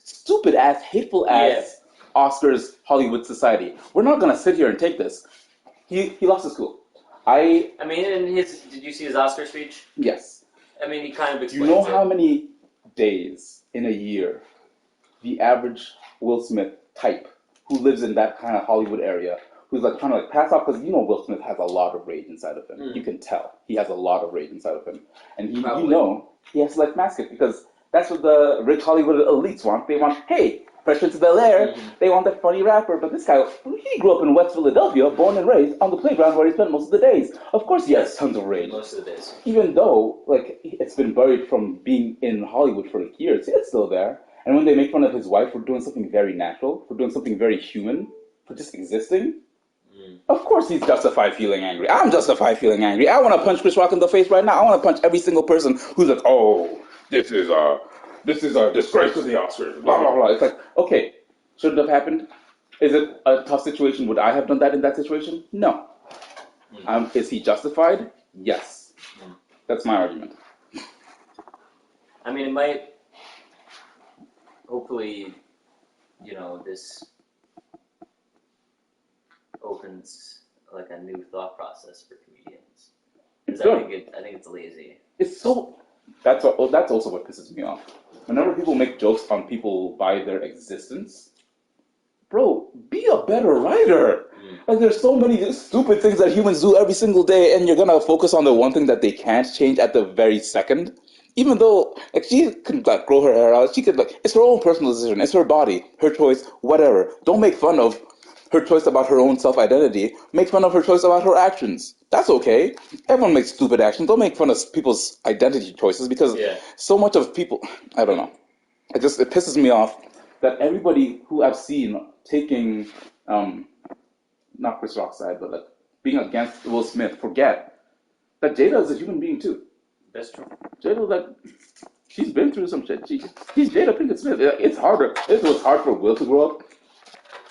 stupid ass, hateful ass Oscars Hollywood society. We're not going to sit here and take this. He lost his cool. I mean, did you see his Oscar speech? Yes. I mean, he kind of explains Do you know how many days in a year the average Will Smith type who lives in that kind of Hollywood area, who's like trying to like pass off, because you know Will Smith has a lot of rage inside of him. You can tell he has a lot of rage inside of him, and you know he has to like mask it, because that's what the rich Hollywood elites want. They want, hey, Fresh Prince of Bel-Air. They want that funny rapper, but this guy, he grew up in West Philadelphia, born and raised on the playground where he spent most of the days. Of course, he has tons of rage. Most of the days, even though like it's been buried from being in Hollywood for like, years, it's still there. And when they make fun of his wife for doing something very natural, for doing something very human, for just existing, of course he's justified feeling angry. I'm justified feeling angry. I want to punch Chris Rock in the face right now. I want to punch every single person who's like, oh, this is a disgrace to the Oscars, blah, blah, blah. It's like, okay, shouldn't have happened. Is it a tough situation? Would I have done that in that situation? No. Is he justified? Yes. That's my argument. I mean, it might, hopefully, this opens like a new thought process for comedians. Because I think it's lazy. It's so, that's also what pisses me off. Whenever people make jokes on people by their existence, bro, be a better writer. Like, there's so many stupid things that humans do every single day, and you're gonna focus on the one thing that they can't change at the very second. Even though, like, she could like grow her hair out, she could like, it's her own personal decision, it's her body, her choice, whatever. Don't make fun of her choice about her own self-identity. Make fun of her choice about her actions. That's okay. Everyone makes stupid actions. Don't make fun of people's identity choices, because so much of people, I don't know. It pisses me off that everybody who I've seen taking, not Chris Rock's side, but like being against Will Smith, forget that Jada is a human being too. That's true. Jada, like, she's been through some shit. He's Jada Pinkett Smith. It's harder. It was hard for Will to grow up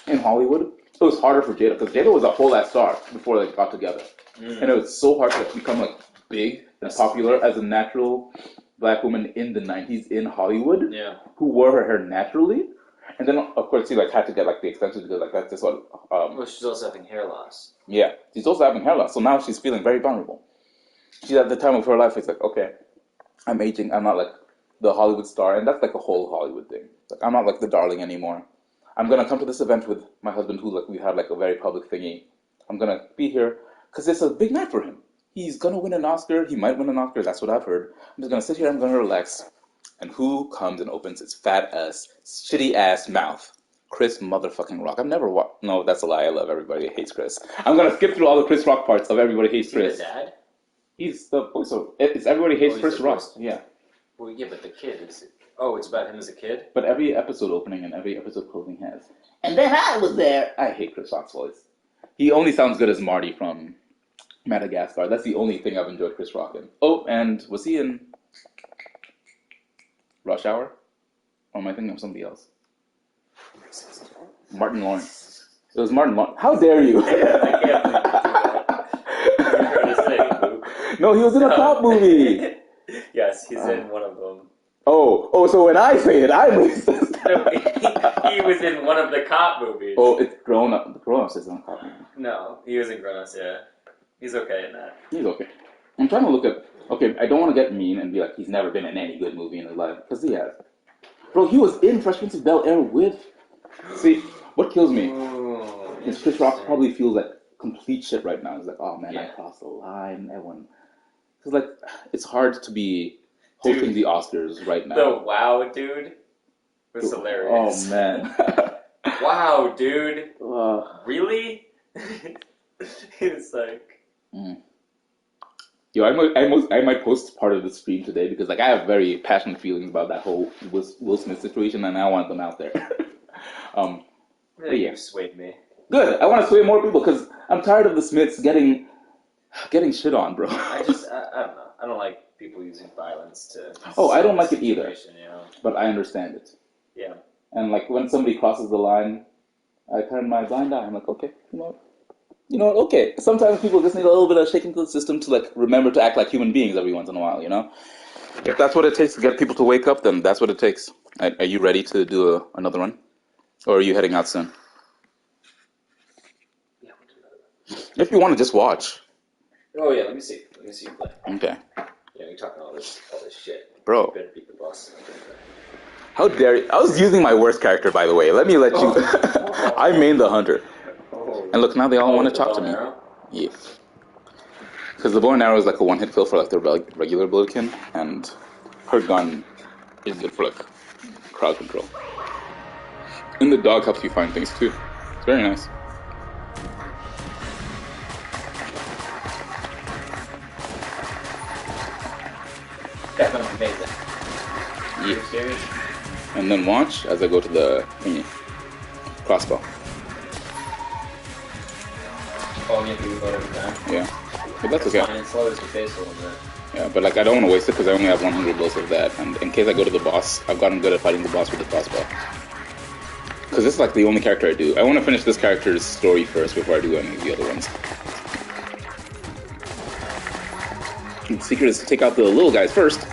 in Hollywood. It was harder for Jada, because Jada was a whole ass star before they got together. And it was so hard to become like big and popular as a natural black woman in the 90s in Hollywood, who wore her hair naturally. And then, of course, she like had to get like the extensions, because like that's just what. Well, she's also having hair loss. Yeah, she's also having hair loss, so now she's feeling very vulnerable. She's at the time of her life. It's like, okay, I'm aging. I'm not like the Hollywood star, and that's like a whole Hollywood thing. Like, I'm not like the darling anymore. I'm gonna come to this event with my husband, who like we had like a very public thingy. I'm gonna be here because it's a big night for him. He's gonna win an Oscar. He might win an Oscar. That's what I've heard. I'm just gonna sit here. I'm gonna relax. And who comes and opens his fat ass, shitty ass mouth? Chris motherfucking Rock. I've never watched. No, that's a lie. I love Everybody Hates Chris. I'm gonna skip through all the Chris Rock parts of Everybody Hates Chris. Is he the dad? He's the voice of. It's Everybody Hates Chris Rock. Yeah. Well, yeah, but the kid is. Oh, it's about him as a kid? But every episode opening and every episode closing has. And then I was there. I hate Chris Rock's voice. He only sounds good as Marty from Madagascar. That's the only thing I've enjoyed Chris Rock in. Oh, and was he in Rush Hour? Or am I thinking of somebody else? Martin Lawrence. It was Martin Lawrence. How dare you? No, he was in a cop movie. Yes, he's in one of them. Oh, so when I say it, I'm racist. No, he was in one of the cop movies. Oh, it's Grown Up. The Grown Ups is in a cop movie. No, he was in Grown Ups, yeah. He's okay in that. He's okay. I'm trying to look at... Okay, I don't want to get mean and be like, he's never been in any good movie in his life. Because he has. Bro, he was in Fresh Prince of Bel-Air with... See, what kills me is Chris Rock probably feels like complete shit right now. He's like, oh man, I crossed the line. Everyone... Because like, it's hard to be hosting the Oscars right now. The wow, dude, was hilarious. Oh man. Wow, dude. Really? It's like... Yo, I might post part of the stream today because like I have very passionate feelings about that whole Will Smith situation, and I want them out there. um, but yeah, You swayed me. good. I want to sway more people because I'm tired of the Smiths getting shit on, bro. I don't know. I don't like people using violence to. Oh, I don't like it either. You know? But I understand it. Yeah. And like when somebody crosses the line, I turn my blind eye. I'm like, okay, you know what? Okay. Sometimes people just need a little bit of shaking to the system to like remember to act like human beings every once in a while. You know, if that's what it takes to get people to wake up, then that's what it takes. Are you ready to do another one, or are you heading out soon? Yeah, we'll do another one. If you want to just watch. Oh yeah, let me see you play. Okay. Yeah, you're talking all this shit. Bro. You better beat the boss. How dare you? I was using my worst character, by the way. Let me let you. I main the hunter. Oh. And look, now they all want to talk to me. Arrow? Yeah. Because the bow and arrow is like a one-hit kill for like the regular Bulletkin, and her gun is good for like crowd control. And the dog helps you find things too. It's very nice. Definitely amazing. Yeah. Serious? And then watch as I go to the crossbow. Oh, you have to reload every time. Yeah. But that's okay. Fine, it slows your face a little bit. Yeah, but like I don't want to waste it because I only have 100 bullets of that, and in case I go to the boss, I've gotten good at fighting the boss with the crossbow. Because this is like the only character I do. I want to finish this character's story first before I do any of the other ones. The secret is to take out the little guys first,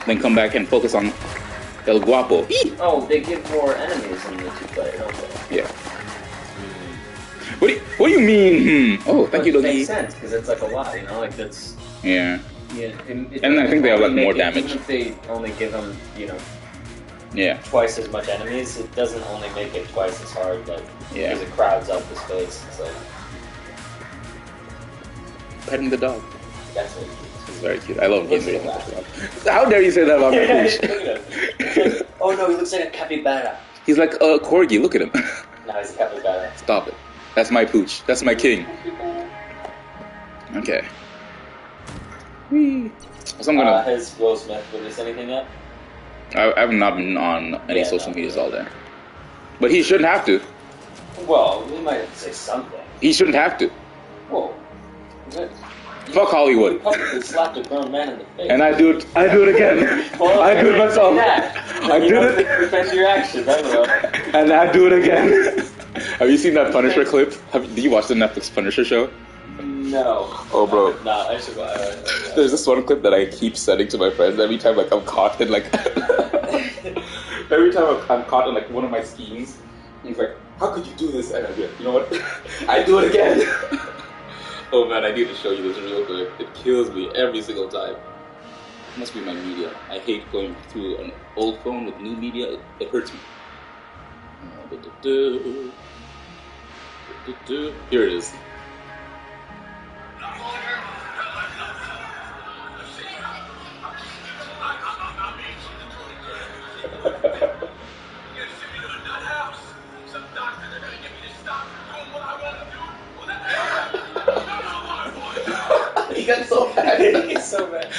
then come back and focus on El Guapo. Eee! Oh, they give more enemies in the two-player, don't they? Yeah. What do you mean? Oh, thank you, Doggy. It makes sense because it's like a lot, you know, like that's. Yeah. Yeah. And I think they have like more damage. Even if they only give them, Yeah. twice as much enemies, it doesn't only make it twice as hard, like Yeah. because it crowds out the space. It's like Petting the dog. that's what It's very cute. I love Looks game like video. How dare you say that about my pooch? Look at him. Oh no, he looks like a capybara. He's like a corgi. Look at him. No, he's a capybara. Stop it. That's my pooch. That's my king. Okay. Whee. So I'm gonna. Has Will Smith released anything yet? I've not been on any social medias all day. But he shouldn't have to. Well, we might have to say something. He shouldn't have to. Whoa. Good. Fuck Hollywood. You publicly slapped a grown man in the face. And I do it again. Well, I do it myself. I you did don't it. Defend your actions, I will. And I do it again. Have you seen that Punisher clip? Did you watch the Netflix Punisher show? No. Oh, bro. Nah, I should go. There's this one clip that I keep sending to my friends every time like I'm caught in like every time I'm caught in like one of my schemes. He's like, "How could you do this?" And I'm like, "You know what? I do it again." Oh man, I need to show you this real quick. It kills me every single time. It must be my media. I hate going through an old phone with new media. It hurts me. Here it is. He got so bad. He's so bad.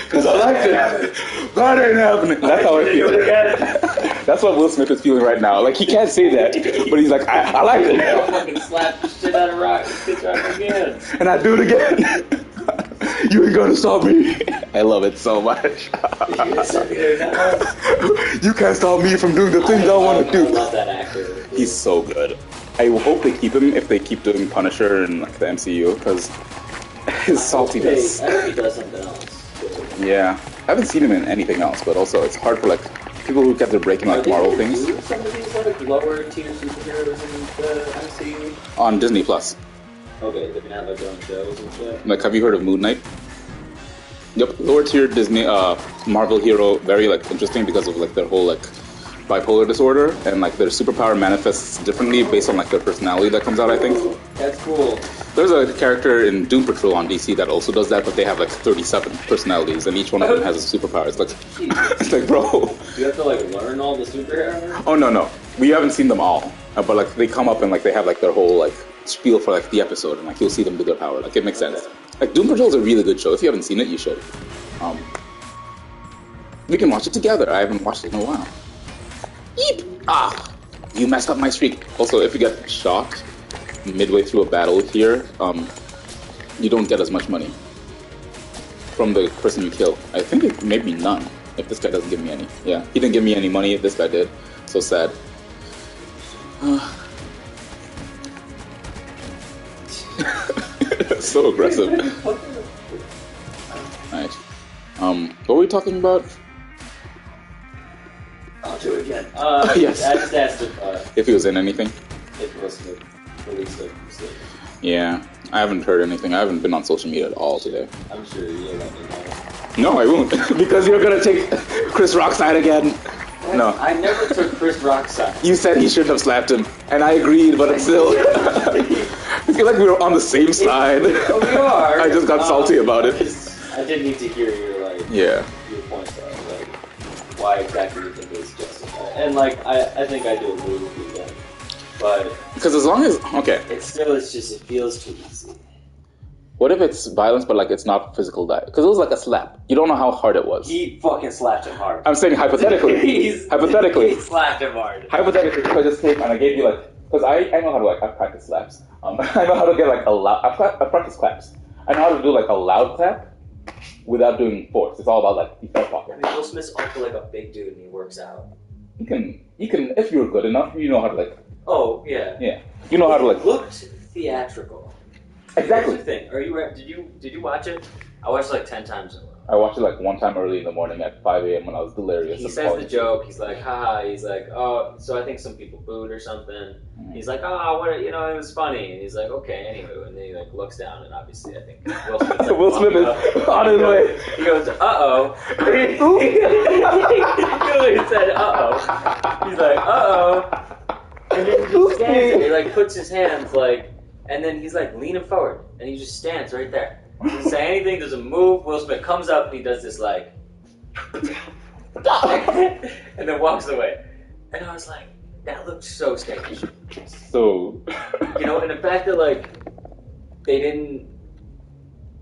Because I like it. That ain't happening. That's how I feel. That's what Will Smith is feeling right now. Like, he can't say that, but he's like, I like it. I'll fucking slap the shit out of Rock. This bitch right again. And I do it again. You ain't gonna stop me. I love it so much. You can't stop me from doing the things I want to do. I love that actor. He's so good. I hope they keep him if they keep doing Punisher in like the MCU, because his saltiness. I hope he does something else. Yeah, I haven't seen him in anything else, but also it's hard for like people who get their break in like Marvel things. Some of these like lower tier superheroes in the MCU On Disney Plus. Okay, they can have their own shows and shit. Like, have you heard of Moon Knight? Yep, lower tier Disney Marvel hero, very like interesting because of like their whole like bipolar disorder, and like their superpower manifests differently based on like their personality that comes out, I think. That's cool. There's a character in Doom Patrol on DC that also does that, but they have like 37 personalities, and each one of them has a superpower. It's like, it's like, bro. Do you have to like learn all the superheroes? Oh no, we haven't seen them all, but like they come up and like they have like their whole like spiel for like the episode, and like you'll see them do their power. Like it makes sense. Like, Doom Patrol is a really good show. If you haven't seen it, you should. We can watch it together. I haven't watched it in a while. Yeep! Ah! You messed up my streak. Also, if you get shot midway through a battle here, you don't get as much money from the person you kill. I think it may be none, if this guy doesn't give me any. Yeah, he didn't give me any money, this guy did. So sad. So aggressive. Alright. What were we talking about? I'll do it again. Yes. I just asked if he was in anything. if he was released it. Yeah, I haven't heard anything. I haven't been on social media at all today. I'm sure you'll let me know. No, I won't. Because you're gonna take Chris Rock's side again. No. I never took Chris Rock's side. You said he shouldn't have slapped him, and I agreed, but it's still... I feel like we were on the same side. Oh, we are. I just got salty about it. I did need to hear your Yeah. your points on like why exactly you think it's justified. And like I think I do agree with you then. But Because as long as... Okay. it feels too easy. What if it's violence, but like it's not physical die? Because it was like a slap. You don't know how hard it was. He fucking slapped him hard. I'm saying hypothetically. Hypothetically. He slapped him hard. Hypothetically, if I just take and I gave you like... Because I know how to like... I've practiced slaps. I know how to get like a loud... I've practiced claps. I know how to do like a loud clap without doing force. It's all about like defense pocket. I mean, Will Smith's also like a big dude and he works out. You can, if you're good enough, you know how to like... Oh, yeah. Yeah. You know how to like... It looked theatrical. Exactly. Here's the thing. Did you watch it? I watched it like 10 times in a row. I watched it like one time early in the morning at 5 a.m. when I was delirious. He says the joke. He's like, haha. He's like, oh, so I think some people booed or something. He's like, oh, what? You know, it was funny. And he's like, okay, anyway. And then he like looks down, and obviously, I think Will Smith. Like, Will Smith is on his way. He goes, uh-oh. He said, uh-oh. He's like, uh-oh. And then he just stands and he like puts his hands like, and then he's like leaning forward, and he just stands right there. Doesn't say anything, doesn't move. Will Smith comes up and he does this like, and then walks away. And I was like, that looked so sketchy. So, you know, and the fact that like they didn't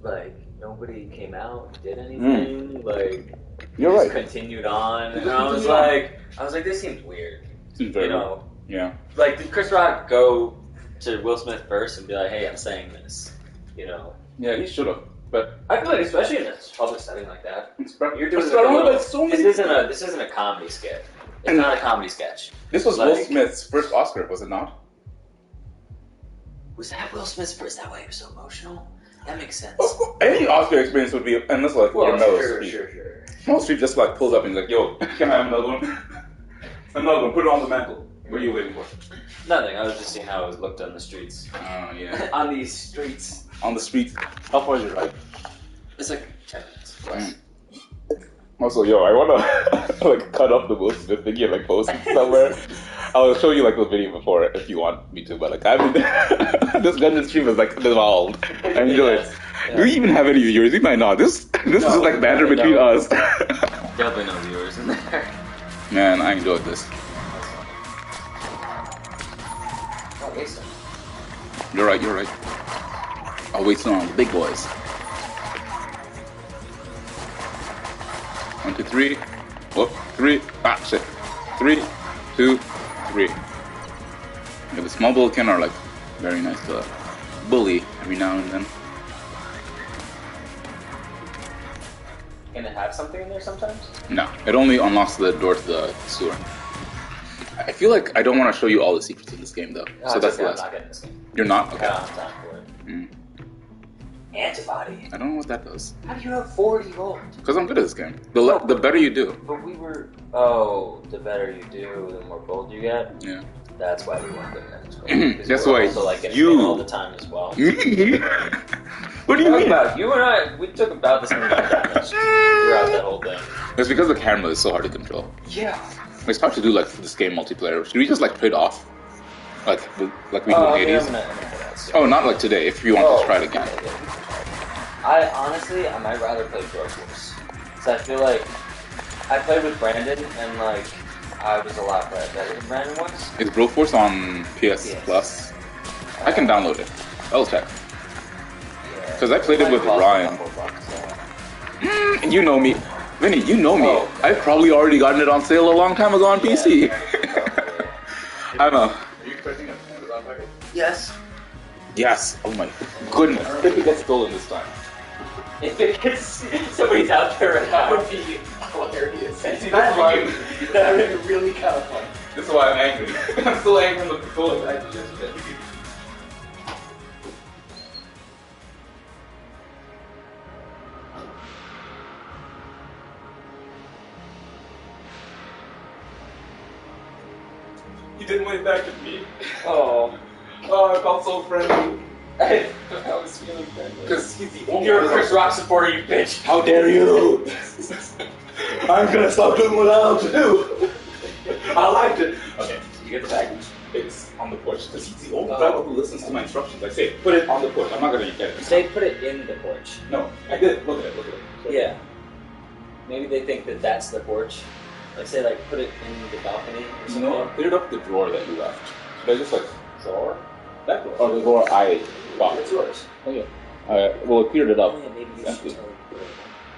like nobody came out, did anything, like you're just right. continued on, and I was like, this seems weird. Seems very you know, yeah. Like did Chris Rock go to Will Smith first and be like, hey, I'm saying this, you know? Yeah, he should have. But I feel like, especially in a public setting like that, you're doing this isn't a comedy skit. It's not a comedy sketch. This was like, Will Smith's first Oscar, was it not? Was that Will Smith's first? That why he was so emotional? That makes sense. Any Oscar experience would be, unless like Well, Meryl sure. Meryl Streep just like pulls up and he's like, yo, can I have another one? Another one, put it on the mantle. What are you waiting for? Nothing, I was just seeing how it looked on the streets. Yeah. On these streets. On the street. How far is your ride? It's like 10 minutes plus. Also, yo, I wanna like cut off the Will Smith thing and like post it somewhere. I'll show you like the video before if you want me to, but like I mean, this Gungeon stream is like dissolved. I enjoy it. Yeah. Do we even have any viewers? We might not. This is like banter between us. Definitely no viewers in there. Man, I enjoyed this. Don't waste them. You're right. I'll waste them on the big boys. 1, 2, 3. Oh, 3. Ah, shit. 3, 2, 3. Yeah, the small Vulcan are like very nice to bully every now and then. Can it have something in there sometimes? No, it only unlocks the door to the sewer. I feel like I don't want to show you all the secrets in this game though. No, so that's okay, the I'm last. not getting this game. You're not? Okay. I don't have time for it. Antibody. I don't know what that does. How do you have 40 gold? Because I'm good at this game. The better you do. But we were... Oh, the better you do, the more gold you get? Yeah. That's why we weren't good at this gold. That's why also, like, getting you... hit all the time as well. What do you mean? About you and I, we took about the same amount of damage throughout that whole thing. It's because the camera is so hard to control. Yeah. It's hard to do like this game multiplayer. Should we just like trade off? Like we did in the 80s? Oh, not like today, if you want to try it again. I honestly, I might rather play Broke Force. So I feel like I played with Brandon and like I was a lot better than Brandon was. Is Broforce on PS Plus? I can download it. I'll check. Yeah, Because I played it with Ryan. You know me. Vinny, you know me. Oh. I've probably already gotten it on sale a long time ago on PC. I know. Are you expecting an Amazon package? Yes. Yes. Oh my goodness. If it gets stolen this time. If it gets somebody's out there, that would be hilarious. See, that's why that would be really kind of fun. This is why I'm angry. I'm still angry with the stolen packages. He didn't wave back at me. Oh. Oh, I felt so friendly. I was feeling friendly. Because he's the only You're a person- Chris Rock supporter, you bitch. How dare you! I'm gonna stop doing what I love to do. I liked it. Okay, You get the package. it's on the porch. Because he's the only driver who listens to my instructions. I say, put it on the porch. I'm not going to get it. Say put it in the porch. No, I did. Look at it. Look at it. Yeah. Maybe they think that that's the porch. Like say like put it in the balcony or You something. know, I cleared up the drawer that you left. Should I just like Drawer? that drawer? Or the drawer I got. It's yours. Oh yeah. Well, I cleared it up. Oh, yeah, maybe you Empty. should tell them.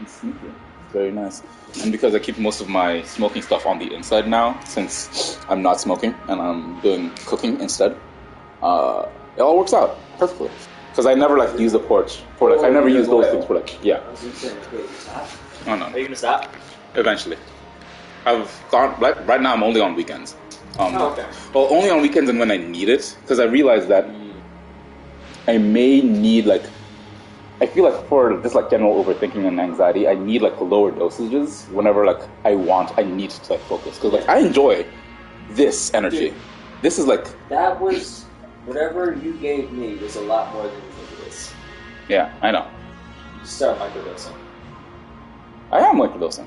It's sneaky. It's very nice. And because I keep most of my smoking stuff on the inside now, since I'm not smoking and I'm doing cooking instead, it all works out perfectly. Because I never like use the porch for like I never use those things for like yeah. I was gonna say, wait, you stop? Oh no. Are you gonna stop? Eventually. I've gone right now. I'm only on weekends. Oh, okay. Well, only on weekends and when I need it, because I realize that I may need like. I feel like for just like general overthinking and anxiety, I need like lower dosages whenever like I need to like focus because like I enjoy this energy. Dude. This is like That was whatever you gave me was a lot more than you think it is. yeah, I know. Start microdosing. I am microdosing,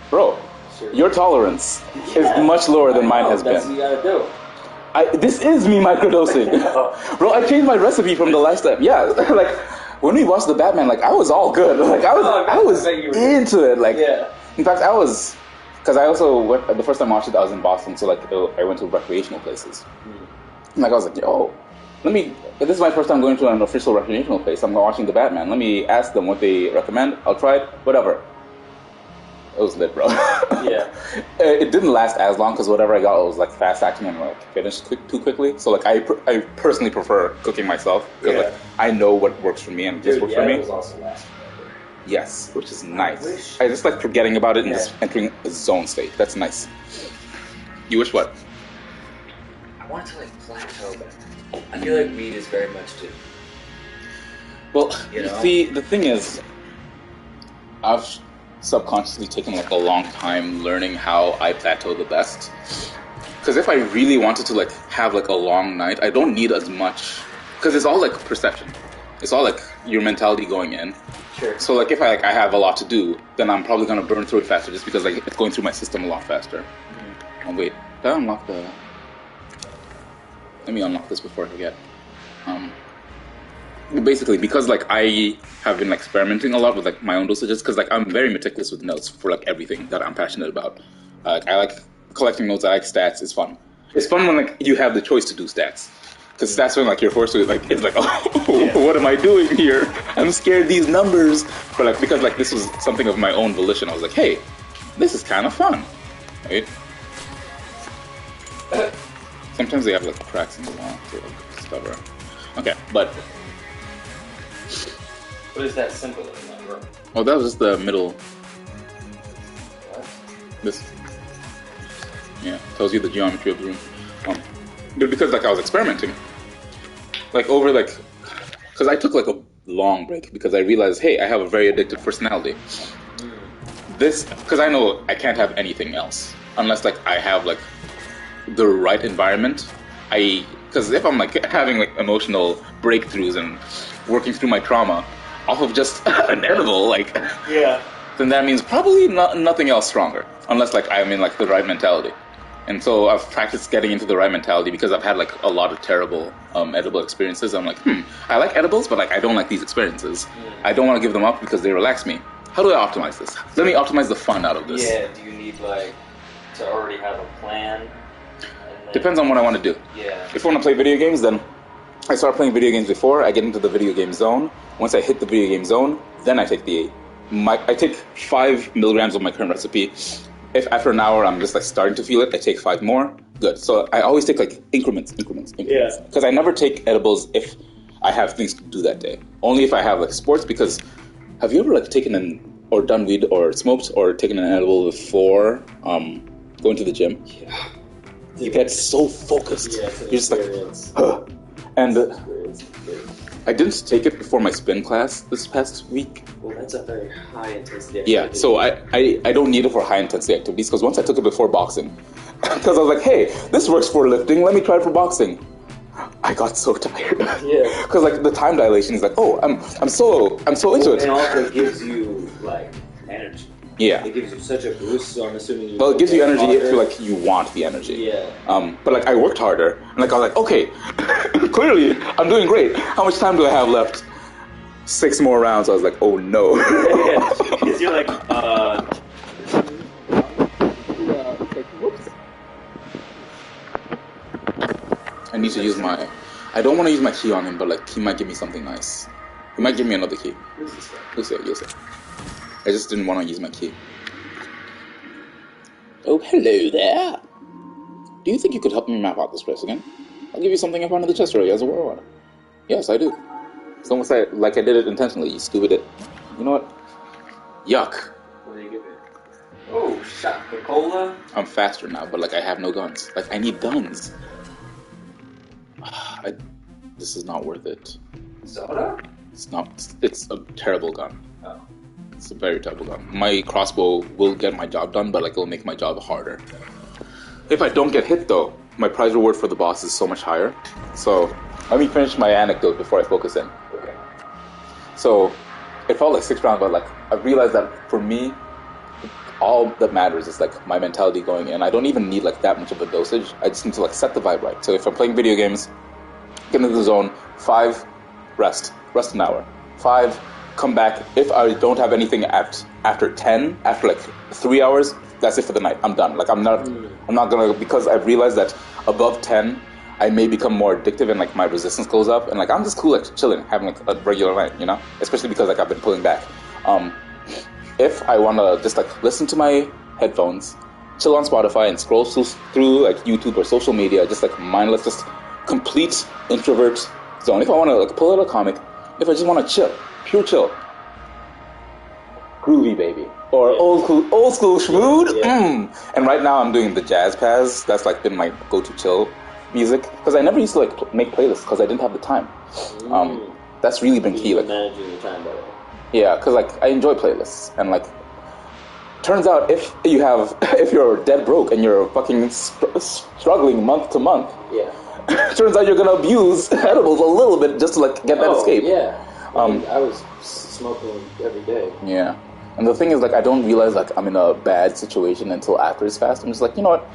bro. Sure. Your tolerance Yeah. is much lower than I mine know, has that's been. what you gotta do. This is me microdosing. Bro, I changed my recipe from the last time. Yeah, like when we watched the Batman, like I was all good. Like I was bet you were into it. Like Yeah. in fact, I was because I also went the first time I watched it. I was in Boston, so like I went to recreational places. And, like I was like, yo, this is my first time going to an official recreational place. I'm watching the Batman. Let me ask them what they recommend. I'll try it. Whatever. It was lit, bro. Yeah. It didn't last as long because whatever I got was like fast acting and like finished too quickly. So like I personally prefer cooking myself because like I know what works for me and just works for me. It was also last. Yes, which is nice. wish- I just like forgetting about it and Yeah. just entering a zone state. That's nice. You wish what? I want to like plateau, but I feel like weed is very much too. Well, You know? see, the thing is, I've subconsciously taken like a long time learning how I plateau the best. Because if I really wanted to like have like a long night, I don't need as much. Because it's all like perception. It's all like your mentality going in. Sure. So like if I have a lot to do, then I'm probably gonna burn through it faster just because like it's going through my system a lot faster. Oh wait, did I unlock the? Let me unlock this before I forget. Basically, because like I have been experimenting a lot with like my own dosages, because like I'm very meticulous with notes for like everything that I'm passionate about. I like collecting notes. I like stats. It's fun. It's fun when like you have the choice to do stats, because that's when like you're forced to like it's like oh what am I doing here? I'm scared these numbers. But like because like this was something of my own volition, I was like, hey, this is kind of fun, right? Sometimes they have like cracks in the wall to like discover. Okay, but. What is that symbol in that room? Oh, that was just the middle. What? This. Yeah, tells you the geometry of the room. But because like I was experimenting, like over like, because I took like a long break because I realized, hey, I have a very addictive personality. This, because I know I can't have anything else unless like I have like the right environment. Because if I'm like having like emotional breakthroughs and working through my trauma off of just an edible, like, Yeah. then that means probably nothing else stronger, unless like I'm in like the right mentality. And so I've practiced getting into the right mentality because I've had like a lot of terrible edible experiences. I'm like, I like edibles, but like I don't like these experiences. I don't want to give them up because they relax me. How do I optimize this? Let me optimize the fun out of this. Yeah. Do you need like to already have a plan? And then, Depends on what I want to do. Yeah. If I want to play video games, then I start playing video games before I get into the video game zone. Once I hit the video game zone, then I take I take 5 milligrams of my current recipe. If after an hour I'm just like starting to feel it, I take 5 more. Good. So I always take like increments. Yeah. Because I never take edibles if I have things to do that day. Only if I have like sports. Because have you ever like taken or done weed or smoked or taken an edible before going to the gym? Yeah. You get so focused. Yeah, it's an You're just experience. like, and I didn't take it before my spin class this past week. Well, that's a very high intensity activity. Yeah, so I don't need it for high intensity activities because once I took it before boxing, because I was like, hey, this works for lifting, let me try it for boxing. I got so tired. Yeah. Because like the time dilation is like, oh, I'm so into it. And also gives you like energy. Yeah. It gives you such a boost, so I'm assuming Well, it gives you energy if you like you want the energy. Yeah. But like I worked harder, and like I was like, okay, clearly I'm doing great. How much time do I have left? 6 more rounds. I was like, oh no. Because you're like, whoops. I need to use my. I don't want to use my key on him, but like he might give me something nice. He might give me another key. You'll see. I just didn't want to use my key. Oh, hello there. Do you think you could help me map out this place again? I'll give you something in front of the chest area as a reward. Yes, I do. It's almost like I did it intentionally, you stupid it. You know what? Yuck. what do you give it? Oh, shot the cola. I'm faster now, but like I have no guns. Like I need guns. This is not worth it. Soda? It's not. It's a terrible gun. Oh. It's a very terrible gun. My crossbow will get my job done, but like it'll make my job harder. If I don't get hit though, my prize reward for the boss is so much higher. So let me finish my anecdote before I focus in. Okay. So it felt like 6 rounds, but like I realized that for me, all that matters is like my mentality going in. I don't even need like that much of a dosage. I just need to like set the vibe right. So if I'm playing video games, get into the zone, 5, rest an hour. 5, come back. If I don't have anything after 10, after like 3 hours, that's it for the night. I'm done. Like I'm not gonna, because I've realized that above 10, I may become more addictive and like my resistance goes up, and like I'm just cool like chilling, having like a regular night, you know? Especially because like I've been pulling back. If I wanna just like listen to my headphones, chill on Spotify and scroll through like YouTube or social media, just like mindless, just complete introvert zone. If I wanna like pull out a comic, if I just wanna chill, pure chill. Groovy baby. Or old school schmood. Yeah. And right now I'm doing the Jazz Paz. That's like been my go-to chill music. Because I never used to like make playlists because I didn't have the time. That's really been key. Like managing your time better. yeah, because like I enjoy playlists, and like turns out if you're dead broke and you're fucking struggling month to month, Yeah. turns out you're gonna abuse edibles a little bit just to like get that escape. Yeah. I was smoking every day. Yeah. And the thing is, like, I don't realize, like, I'm in a bad situation until after it's fast. I'm just like, you know what?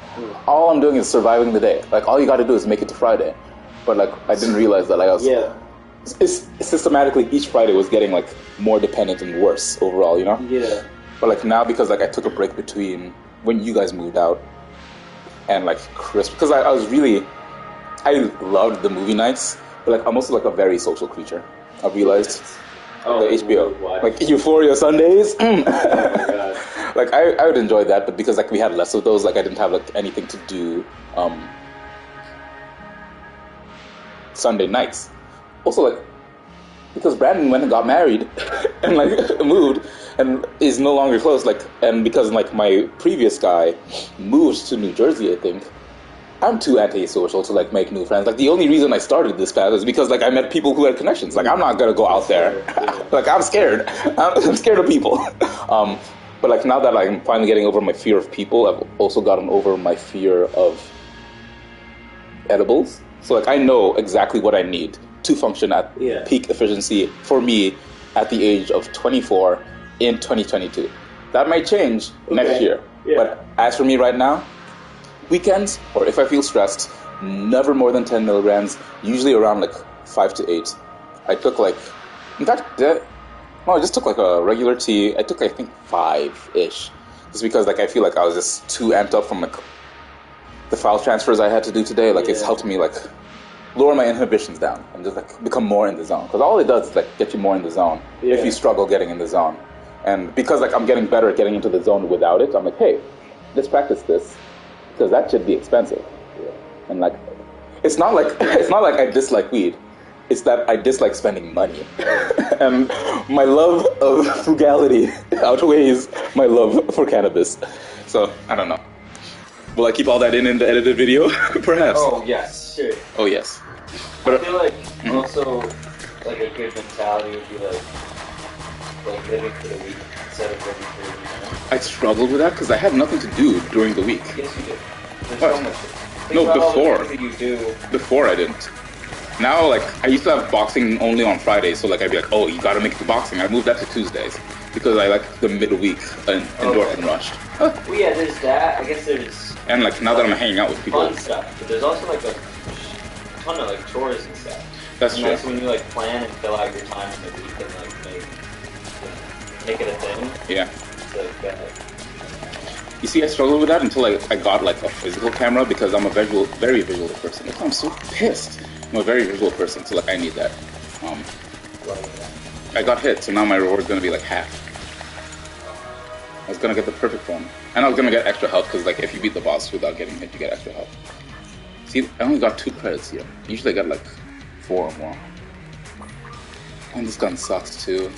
All I'm doing is surviving the day. Like, all you gotta do is make it to Friday. But, like, I didn't realize that, like, I was... Yeah. It's systematically, each Friday was getting, like, more dependent and worse overall, you know? Yeah. But, like, now, because, like, I took a break between when you guys moved out and, like, Christmas. Because I loved the movie nights, but, like, I'm also, like, a very social creature. I realized... Oh, the HBO, why? like Euphoria Sundays. Oh my god! Like I would enjoy that, but because like we had less of those, like I didn't have like anything to do Sunday nights. Also, like because Brandon went and got married and like moved and is no longer close. Like and because like my previous guy moved to New Jersey, I think. I'm too antisocial to like make new friends. Like the only reason I started this path is because like I met people who had connections. Like I'm not gonna go out there. Like I'm scared. I'm scared of people. But like now that I'm finally getting over my fear of people, I've also gotten over my fear of edibles. So like I know exactly what I need to function at peak efficiency for me at the age of 24 in 2022. That might change next year. Yeah. But as for me right now, weekends, or if I feel stressed, never more than 10 milligrams, usually around like 5 to 8. I took like, in fact, I just took like a regular tea. I took I think 5-ish, just because like I feel like I was just too amped up from like the file transfers I had to do today. Like it's helped me like lower my inhibitions down and just like become more in the zone. Because all it does is like get you more in the zone if you struggle getting in the zone. And because like I'm getting better at getting into the zone without it, I'm like, hey, let's practice this because that should be expensive. And like, it's not like I dislike weed. It's that I dislike spending money, and my love of frugality outweighs my love for cannabis. So I don't know. Will I keep all that in the edited video? Perhaps. Oh yes, sure. Oh yes. But I feel like also like a good mentality would be like living for the week instead of living for the weekend. I struggled with that because I had nothing to do during the week. Yes, you do. There's What? so much. No, Think about all the before. things that you do. Before I didn't. Now, like, I used to have boxing only on Fridays, so like I'd be like, oh, you gotta make it to boxing. I moved that to Tuesdays because I like the midweek endorphin rush. Well, yeah, there's that. I guess there's And like now that I'm hanging out with people, fun stuff, but there's also like a ton of like chores and stuff. that's And true. that's when you like plan and fill out your time in the week and like make it a thing. Yeah. It's like You see, I struggled with that until I got like a physical camera because I'm a very visual person. That's why I'm so pissed. I'm a very visual person, so like I need that. I got hit, so now my reward's gonna be like half. I was gonna get the perfect phone, and I was gonna get extra health because like if you beat the boss without getting hit, you get extra health. See, I only got 2 credits here. Usually I got like 4 or more. And this gun sucks too.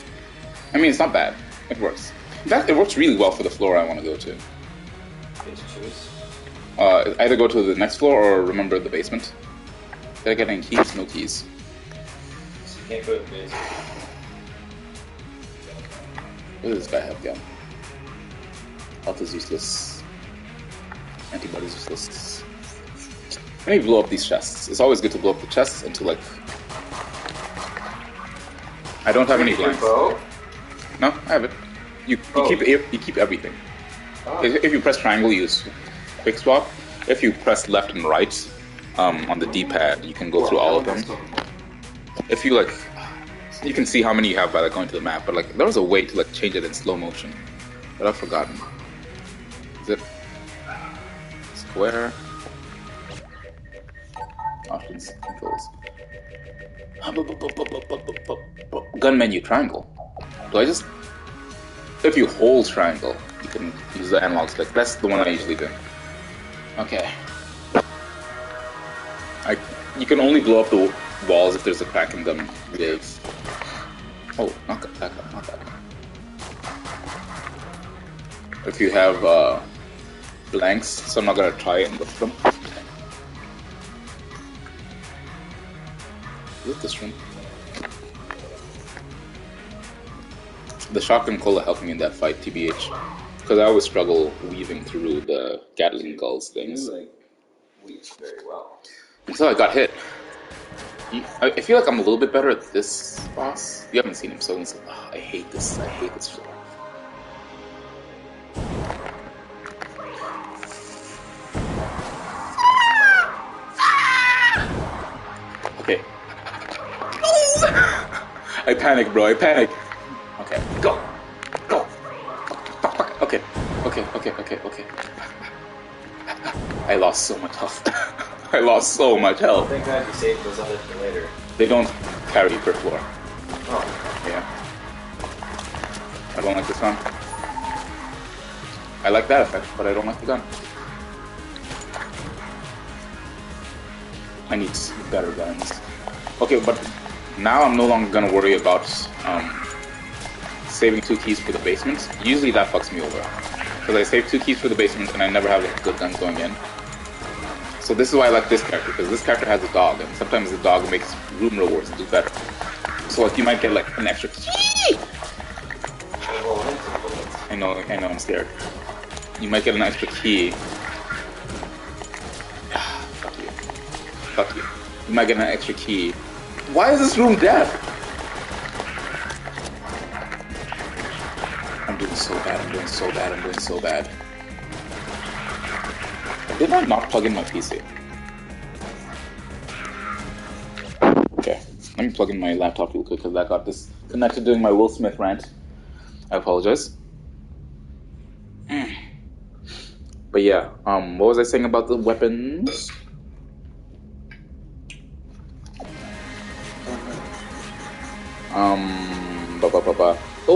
I mean, it's not bad. It works. In fact, it works really well for the floor I want to go to. get to choose. Either go to the next floor or remember the basement. Did I get any keys? No keys. So you can't go to the basement. What does this guy have again? Health is useless. Antibody's useless. Let me blow up these chests. It's always good to blow up the chests until like... I don't have any blanks. Bow? No, I have it. You keep everything. Oh. If you press triangle, you use quick swap. If you press left and right on the D-pad, you can go through all of them. If you like, you can see how many you have by like going to the map. But like, there was a way to like change it in slow motion, but I've forgotten. Is it square? Options, controls. Gun menu triangle. Do I just? If you hold triangle, you can use the analog stick. That's the one I usually do. Okay. You can only blow up the walls if there's a crack in them. Waves. Oh, not that guy, not that guy. If you have blanks, so I'm not gonna try it and look for them. Is it this room? The shotgun cola helped me in that fight, TBH. Because I always struggle weaving through the Gatling Gulls things. You like weave very well. Until I got hit. I feel like I'm a little bit better at this boss. You haven't seen him, so I hate this. I hate this floor. Okay. I panic, bro. I panic. Okay, go. Go. Fuck. Okay. I lost so much health. I lost so much health. Thank God you saved those others for later. They don't carry per floor. Oh. Yeah. I don't like this gun. I like that effect, but I don't like the gun. I need better guns. Okay, but now I'm no longer gonna worry about saving 2 keys for the basement. Usually that fucks me over. Because I save 2 keys for the basement and I never have like, good guns going in. So this is why I like this character, because this character has a dog, and sometimes the dog makes room rewards do better. So like you might get like an extra key. I know, I'm scared. You might get an extra key. Fuck you. You might get an extra key. Why is this room dead? I'm doing so bad. Did I not plug in my PC? Okay, let me plug in my laptop real quick because I got disconnected during my Will Smith rant. I apologize. But yeah, what was I saying about the weapons? Oh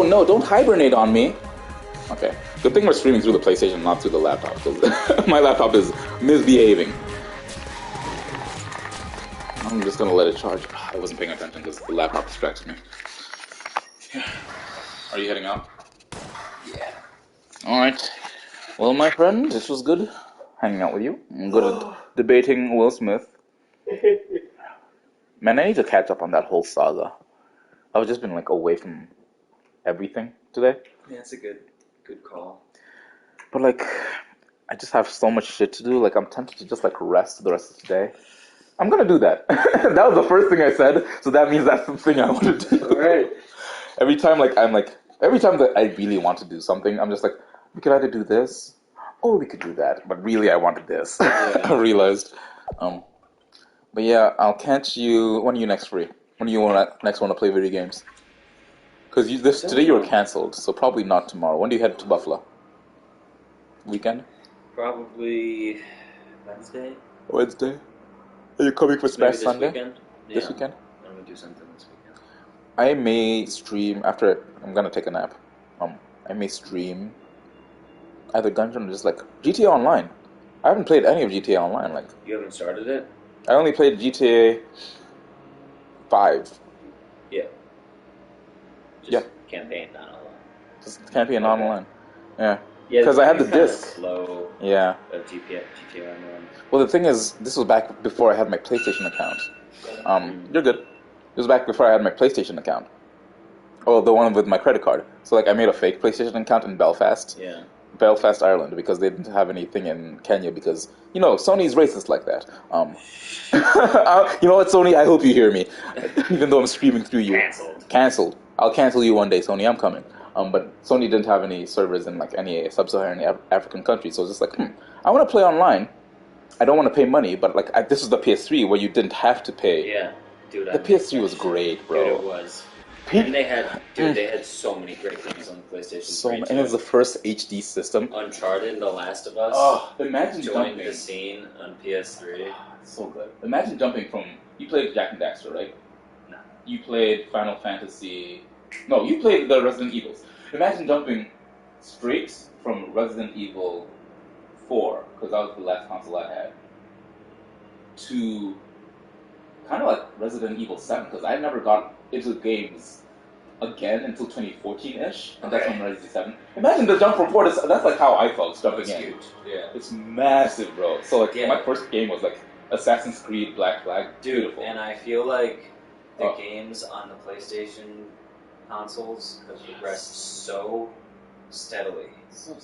no! Don't hibernate on me. Okay. Good thing we're streaming through the PlayStation, not through the laptop, because my laptop is misbehaving. I'm just gonna let it charge. I wasn't paying attention because the laptop distracted me. Are you heading out? Yeah. Alright. Well, my friend, this was good hanging out with you. I'm good at debating Will Smith. Man, I need to catch up on that whole saga. I've just been like away from everything today. Yeah, that's a good call. But like, I just have so much shit to do. Like, I'm tempted to just like rest the rest of the day. I'm gonna do that. That was the first thing I said, so that means that's the thing I want to do. Alright. Every time that I really want to do something, I'm just like, we could either do this, or we could do that. But really, I wanted this. Yeah. I realized. But yeah, I'll catch you. When are you next free? When do you next want to play video games? Because today you were cancelled, so probably not tomorrow. When do you head to Buffalo? Weekend? Probably Wednesday. Wednesday. Are you coming for Smash Sunday? Weekend? This Yeah. weekend? I'm gonna do something this weekend. I may stream after. I'm gonna take a nap. I may stream either Gungeon or just like GTA Online. I haven't played any of GTA Online. Like, You haven't started it? I only played GTA 5. Yeah. Yeah. Campaign, not online. Just campaign online. Yeah. Yeah, Because I had the kinda disc. Slow. Yeah. GTA Online. Well, the thing is, this was back before I had my PlayStation account. You're good. This was back before I had my PlayStation account. Oh, the one with my credit card. So, like, I made a fake PlayStation account in Belfast. Yeah. Belfast, Ireland, because they didn't have anything in Kenya because, you know, Sony's racist like that. You know what, Sony? I hope you hear me. Even though I'm screaming through you. Cancelled. I'll cancel you one day, Sony. I'm coming. But Sony didn't have any servers in, like, any sub-Saharan African country. So I was just like, I want to play online. I don't want to pay money, but, like, this was the PS3 where you didn't have to pay. Yeah. Dude, The PS3 was great, bro. Dude, it was. And they had so many great games on the PlayStation 3. And it was the first HD system. Uncharted, The Last of Us. Oh, imagine joined jumping. the scene on PS3. So good. Imagine jumping from. You played Jack and Daxter, right? No. You played Final Fantasy. No, you played the Resident Evils. Imagine jumping straight from Resident Evil 4, because that was the last console I had, to kind of like Resident Evil 7, because I never got into games again until 2014-ish, and that's when Resident 7. Imagine the jump from 4 to that's like how I felt jumping in. Huge. Yeah. It's massive, bro. So like my first game was like Assassin's Creed Black Flag. Beautiful. And I feel like the games on the PlayStation consoles have progressed so steadily. So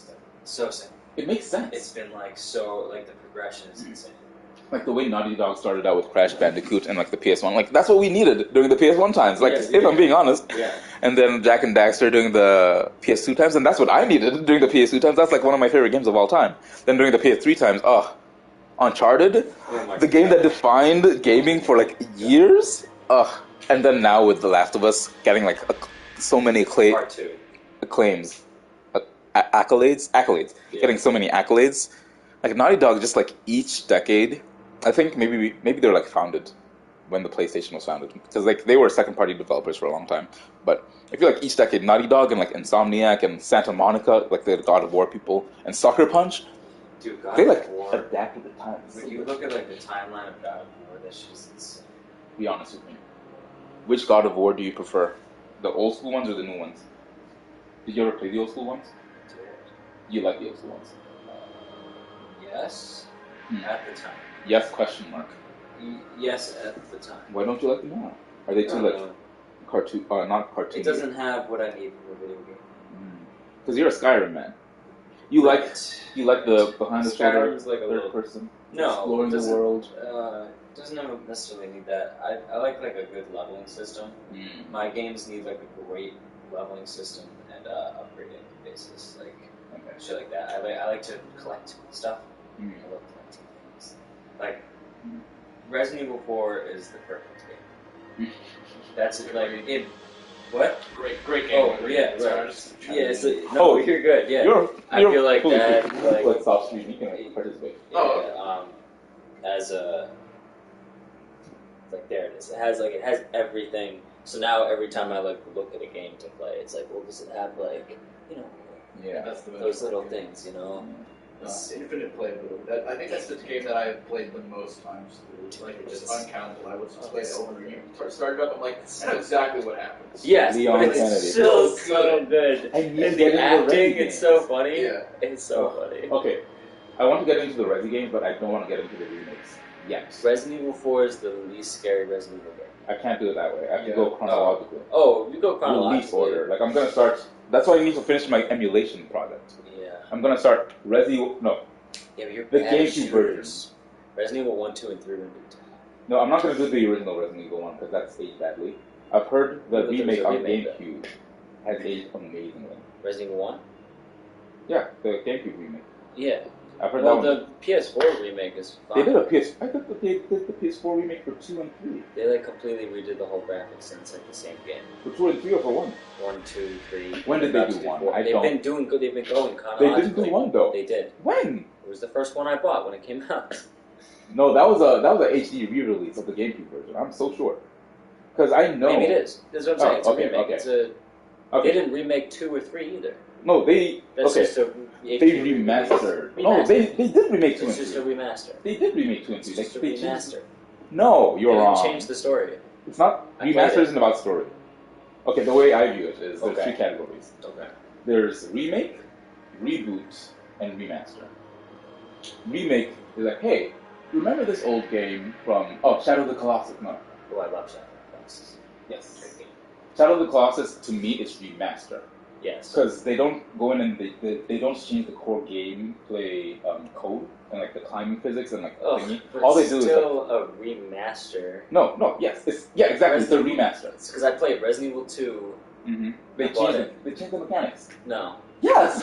steadily. It makes sense. It's been like the progression is insane. Like the way Naughty Dog started out with Crash Bandicoot and like the PS1, like that's what we needed during the PS1 times. Like if I'm being honest. Yeah. And then Jack and Daxter during the PS2 times, and that's what I needed during the PS2 times. That's like one of my favorite games of all time. Then during the PS3 times, Uncharted, the game that defined gaming for like years. And then now with The Last of Us getting like so many Part 2. acclaims, accolades, getting so many accolades. Like Naughty Dog, just like each decade. I think maybe they're like founded when the PlayStation was founded, because like they were second party developers for a long time. But I feel like each decade, Naughty Dog and like Insomniac and Santa Monica, like the God of War people, and Sucker Punch, they like adapted the times. When you look at like the timeline of God of War, that's just insane. Be honest with me. Which God of War do you prefer? The old school ones or the new ones? Did you ever play the old school ones? You like the old school ones? Yes, at the time. Yes, question mark. Yes, at the time. Why don't you like them now? Are they too cartoon? Not cartoon. It doesn't have what I need from a video game. Because you're a Skyrim man. You like the behind the shoulder like a third person. No, exploring the world. Doesn't necessarily need that. I like a good leveling system. My games need like a great leveling system and upgrading basis, like shit like that. I like to collect stuff. I love collecting things. Like Resident Evil 4 is the perfect game. That's it. Like it. What? Great game. Oh yeah, right. Yeah, you're good. Yeah, I feel like that. Like stop stream, you can participate. As a like there it is. It has everything So now every time I like look at a game to play, it's like, well, does it have like, you know, That's the those little things, you know? Infinite playability. I think that's the game that I've played the most times through. Like, it's just uncountable. I would just play it over again. Start up, I'm like, I know exactly what happens. Yes, Leon but it's Kennedy. so good. I need to And get the into acting, Resi it's games. so funny. Yeah. It's so funny. Okay, I want to get into the Resi games, but I don't want to get into the remakes yet. Resident Evil 4 is the least scary Resident Evil game. I can't do it that way. I have to go chronologically. Oh, you go Release chronologically. order. Like, I'm going to start... That's why I need to finish my emulation project. Yeah. I'm going to start No. Yeah, but you're The bad GameCube version. shooters. Resident Evil 1, 2, and 3 are going to be No, I'm not going to do the original Resident Evil 1 because that's aged badly. I've heard the But there's remake a on remake, GameCube has aged amazingly. Resident Evil 1? Yeah, the GameCube remake. Yeah. I've heard Well, that one. the PS4 remake is They fine. did a PS. I thought that they did the PS4 remake for 2 and 3. They like completely redid the whole graphics and it's like the same game. For 2 and 3 or for 1? 1, 2, 3. When did they about do to 1? four. I They've don't. been doing good. They've been going They chronologically. didn't do 1 though. They did. When? It was the first one I bought when it came out. No, that was a HD re-release of the GameCube version. I'm so sure. Because I know. Maybe it is. That's what I'm saying. Oh, It's okay, a remake. okay. It's a. Okay. They didn't remake 2 or 3 either. No, they. That's okay. just a. They remastered. No, they did remake 2 It's and just a 3. remaster. They did remake 2 and It's 3. just a They changed- remaster. No, you're They wrong. didn't change the story. It's not. I played Remaster it. isn't about story. Okay, the way I view it is there's Okay. 3 categories. Okay. There's remake, reboot, and remaster. Remake is like, hey, remember this old game from Shadow of the Colossus? No. Oh, I love Shadow of the Colossus. Yes. Great game. Shadow of the Colossus to me is remaster Yes. because they don't go in and they don't change the core gameplay code and like the climbing physics and like Oh, thingy. but All they it's do is still a remaster. yes, exactly. It's a remaster. Because I played Resident Evil 2. Mm-hmm. They I bought changed the mechanics. No. Yes.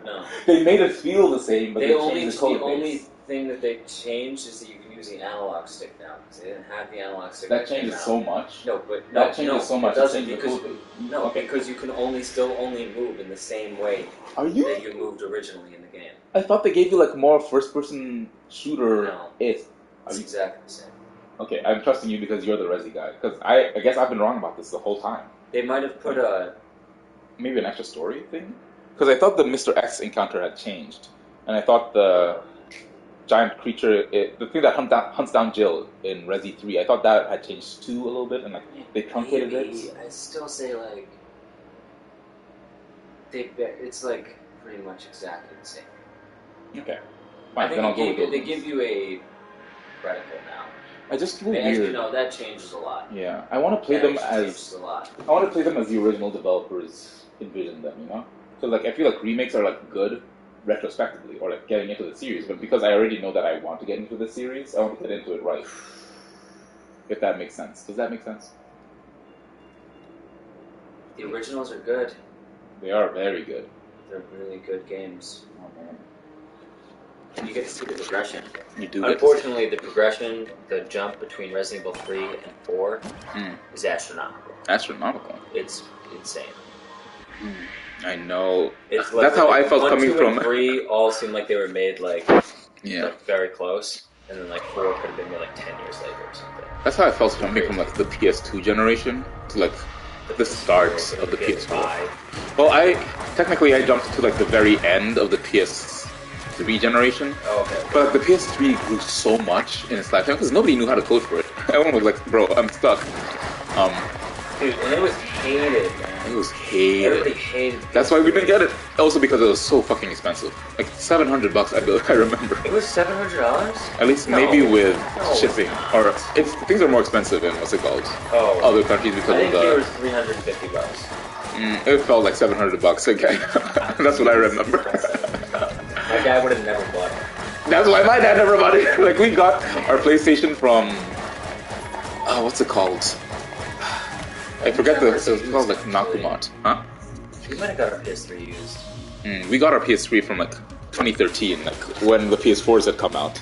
No. They made it feel the same, but they only changed the code the only base. thing that they changed is that you can use the analog stick now because they didn't have the analog stick. That when it came changes out. so much. No, but That changes so much. It doesn't It changes because the code base. no, Okay. because you can only move in the same way Are you? that you moved originally in the game. I thought they gave you like more first-person shooter. No. It's It's exactly the same. okay. I'm trusting you because you're the Resi guy. Because I guess I've been wrong about this the whole time. They might have put a Maybe an extra story thing. Because I thought the Mr. X encounter had changed, and I thought the giant creature, the thing that hunts down Jill in Resi 3, I thought that had changed too a little bit, and like they truncated maybe, it. I still say like it's like pretty much exactly the same. Okay, I fine. think Then I'll go with those they ones. give you a reticle now. I just feel And, weird. you know, that changes a lot. Yeah, I want to play That them actually as changes a lot. I want to play them as the original developers envisioned them. You know, so like I feel like remakes are like good retrospectively or like getting into the series, but because I already know that I want to get into the series, I want to get into it right. If that makes sense. Does that make sense? The originals are good. They are very good. They're really good games. Oh, man. And you get to see the progression. You do. Get Unfortunately, the progression, the jump between Resident Evil 3 and 4 is astronomical. astronomical. It's insane. I know. It's That's how I felt 1, coming 2, from. and 3 all seem like they were made like very close, and then like 4 could have been made like 10 years later or something. That's how I felt coming from like the PS2 generation to like the start of the PS4. Well, I jumped to like the very end of the PS3 generation. Oh, okay. But the PS3 grew so much in its lifetime because nobody knew how to code for it. Everyone was like, "Bro, I'm stuck." Dude, and it was hated, man. It was hated. Everybody hated the That's why we didn't PS3. get it. Also because it was so fucking expensive. Like $700, I remember. It was $700? At least No. maybe with No. shipping, or things are more expensive in what's it called? Oh. Other countries because I of think it the. was $350. It felt like $700 again. That's what I remember. My dad would have never bought it. That's why my dad never bought it. Like we got our PlayStation from. What's it called? I forget the. It was called like Nakumat, huh? We might have got our PS3 used. We got our PS3 from like 2013, like when the PS4s had come out.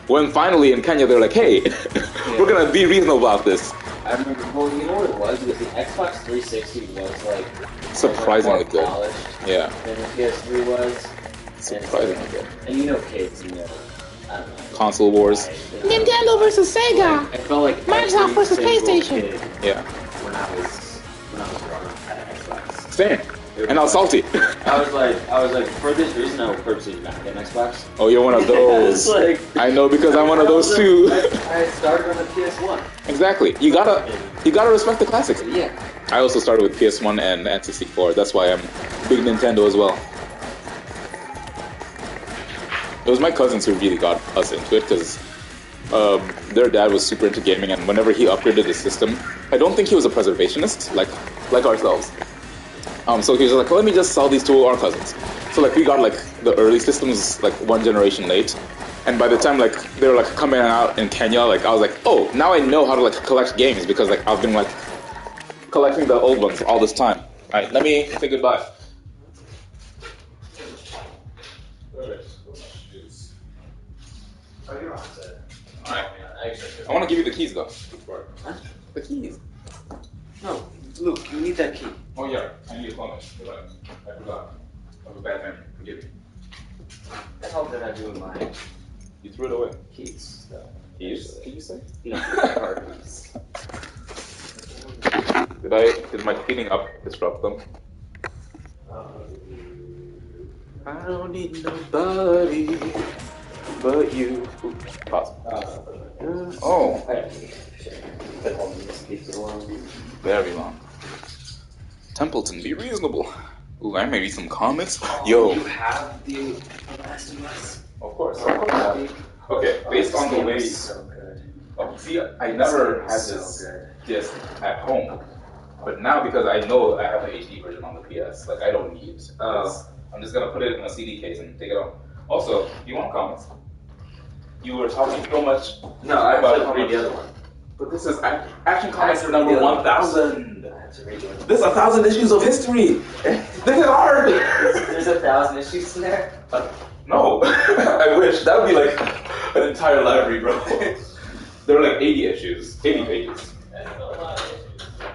When finally in Kenya they're like, "Hey, we're gonna be reasonable about this." I remember, well, you know what it was? It was the Xbox 360 was like Surprisingly more good. polished Yeah, than the PS3 was. surprisingly good. And you know kids, you know, I don't know. Console wars. Nintendo versus Sega. I felt like Microsoft every versus single PlayStation. kid Yeah. when when I was growing up at Xbox. Same. And I was salty. I was like, for this reason, I would purposely not get an Xbox. Oh, you're one of those. Like, I know because I'm one of those too. I started on the PS1. Exactly. You gotta respect the classics. Yeah. I also started with PS1 and N64. That's why I'm big Nintendo as well. It was my cousins who really got us into it because their dad was super into gaming, and whenever he upgraded the system, I don't think he was a preservationist like ourselves. So he was like, let me just sell these to our cousins. So like we got like the early systems like one generation late, and by the time like they were like coming out in Kenya, like I was like, oh, now I know how to like collect games because like I've been like collecting the old ones all this time. All right, let me say goodbye. Alright. I want to give you the keys though. Huh? The keys. No, Luke, you need that key. Oh yeah, I need a phone. You're right. I forgot. I have a bad memory. Forgive me. What the hell did I do with my You threw it away. keys? Keys? Did you say? No, car keys. Did my cleaning up disrupt them? I don't need nobody but you. Pause. Oh. Very long. Templeton, be reasonable. Ooh, I may read some comics. Yo. You have the Last of Us? Of course. Okay, based on the way. So good. Oh, see, I never had this disc at home, but now because I know I have the HD version on the PS, like I don't need. I'm just gonna put it in a CD case and take it out. Also, you want comics? You were talking so much. No, I about have to read the other one. But this is Action Comics are number 1,000. I have to read the other one. There's 1,000 issues of history. This is hard. There's 1,000 issues in there? No, I wish that would be like an entire library, bro. There are like 80 issues, 80 pages.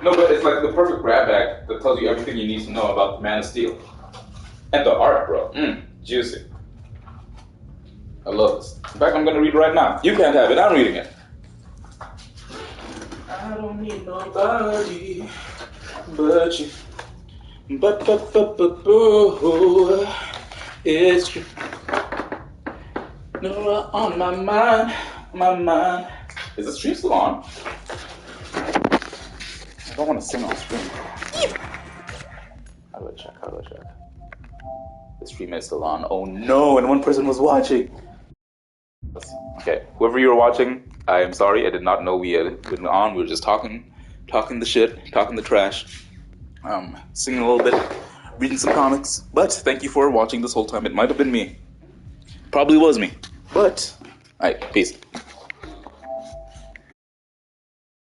No, but it's like the perfect grab bag that tells you everything you need to know about Man of Steel. And the art, bro. Juicy. I love this. In fact, I'm gonna read it right now. You can't have it, I'm reading it. I don't need nobody but you. But, boo. It's true. No, on my mind. Is the stream still on? I don't want to sing on stream. How do I check? The stream is still on. Oh no, and one person was watching. Okay, whoever you were watching, I am sorry. I did not know we had been on. We were just talking the shit, talking the trash, singing a little bit, reading some comics. But thank you for watching this whole time. It might have been me. Probably was me. But, alright, peace.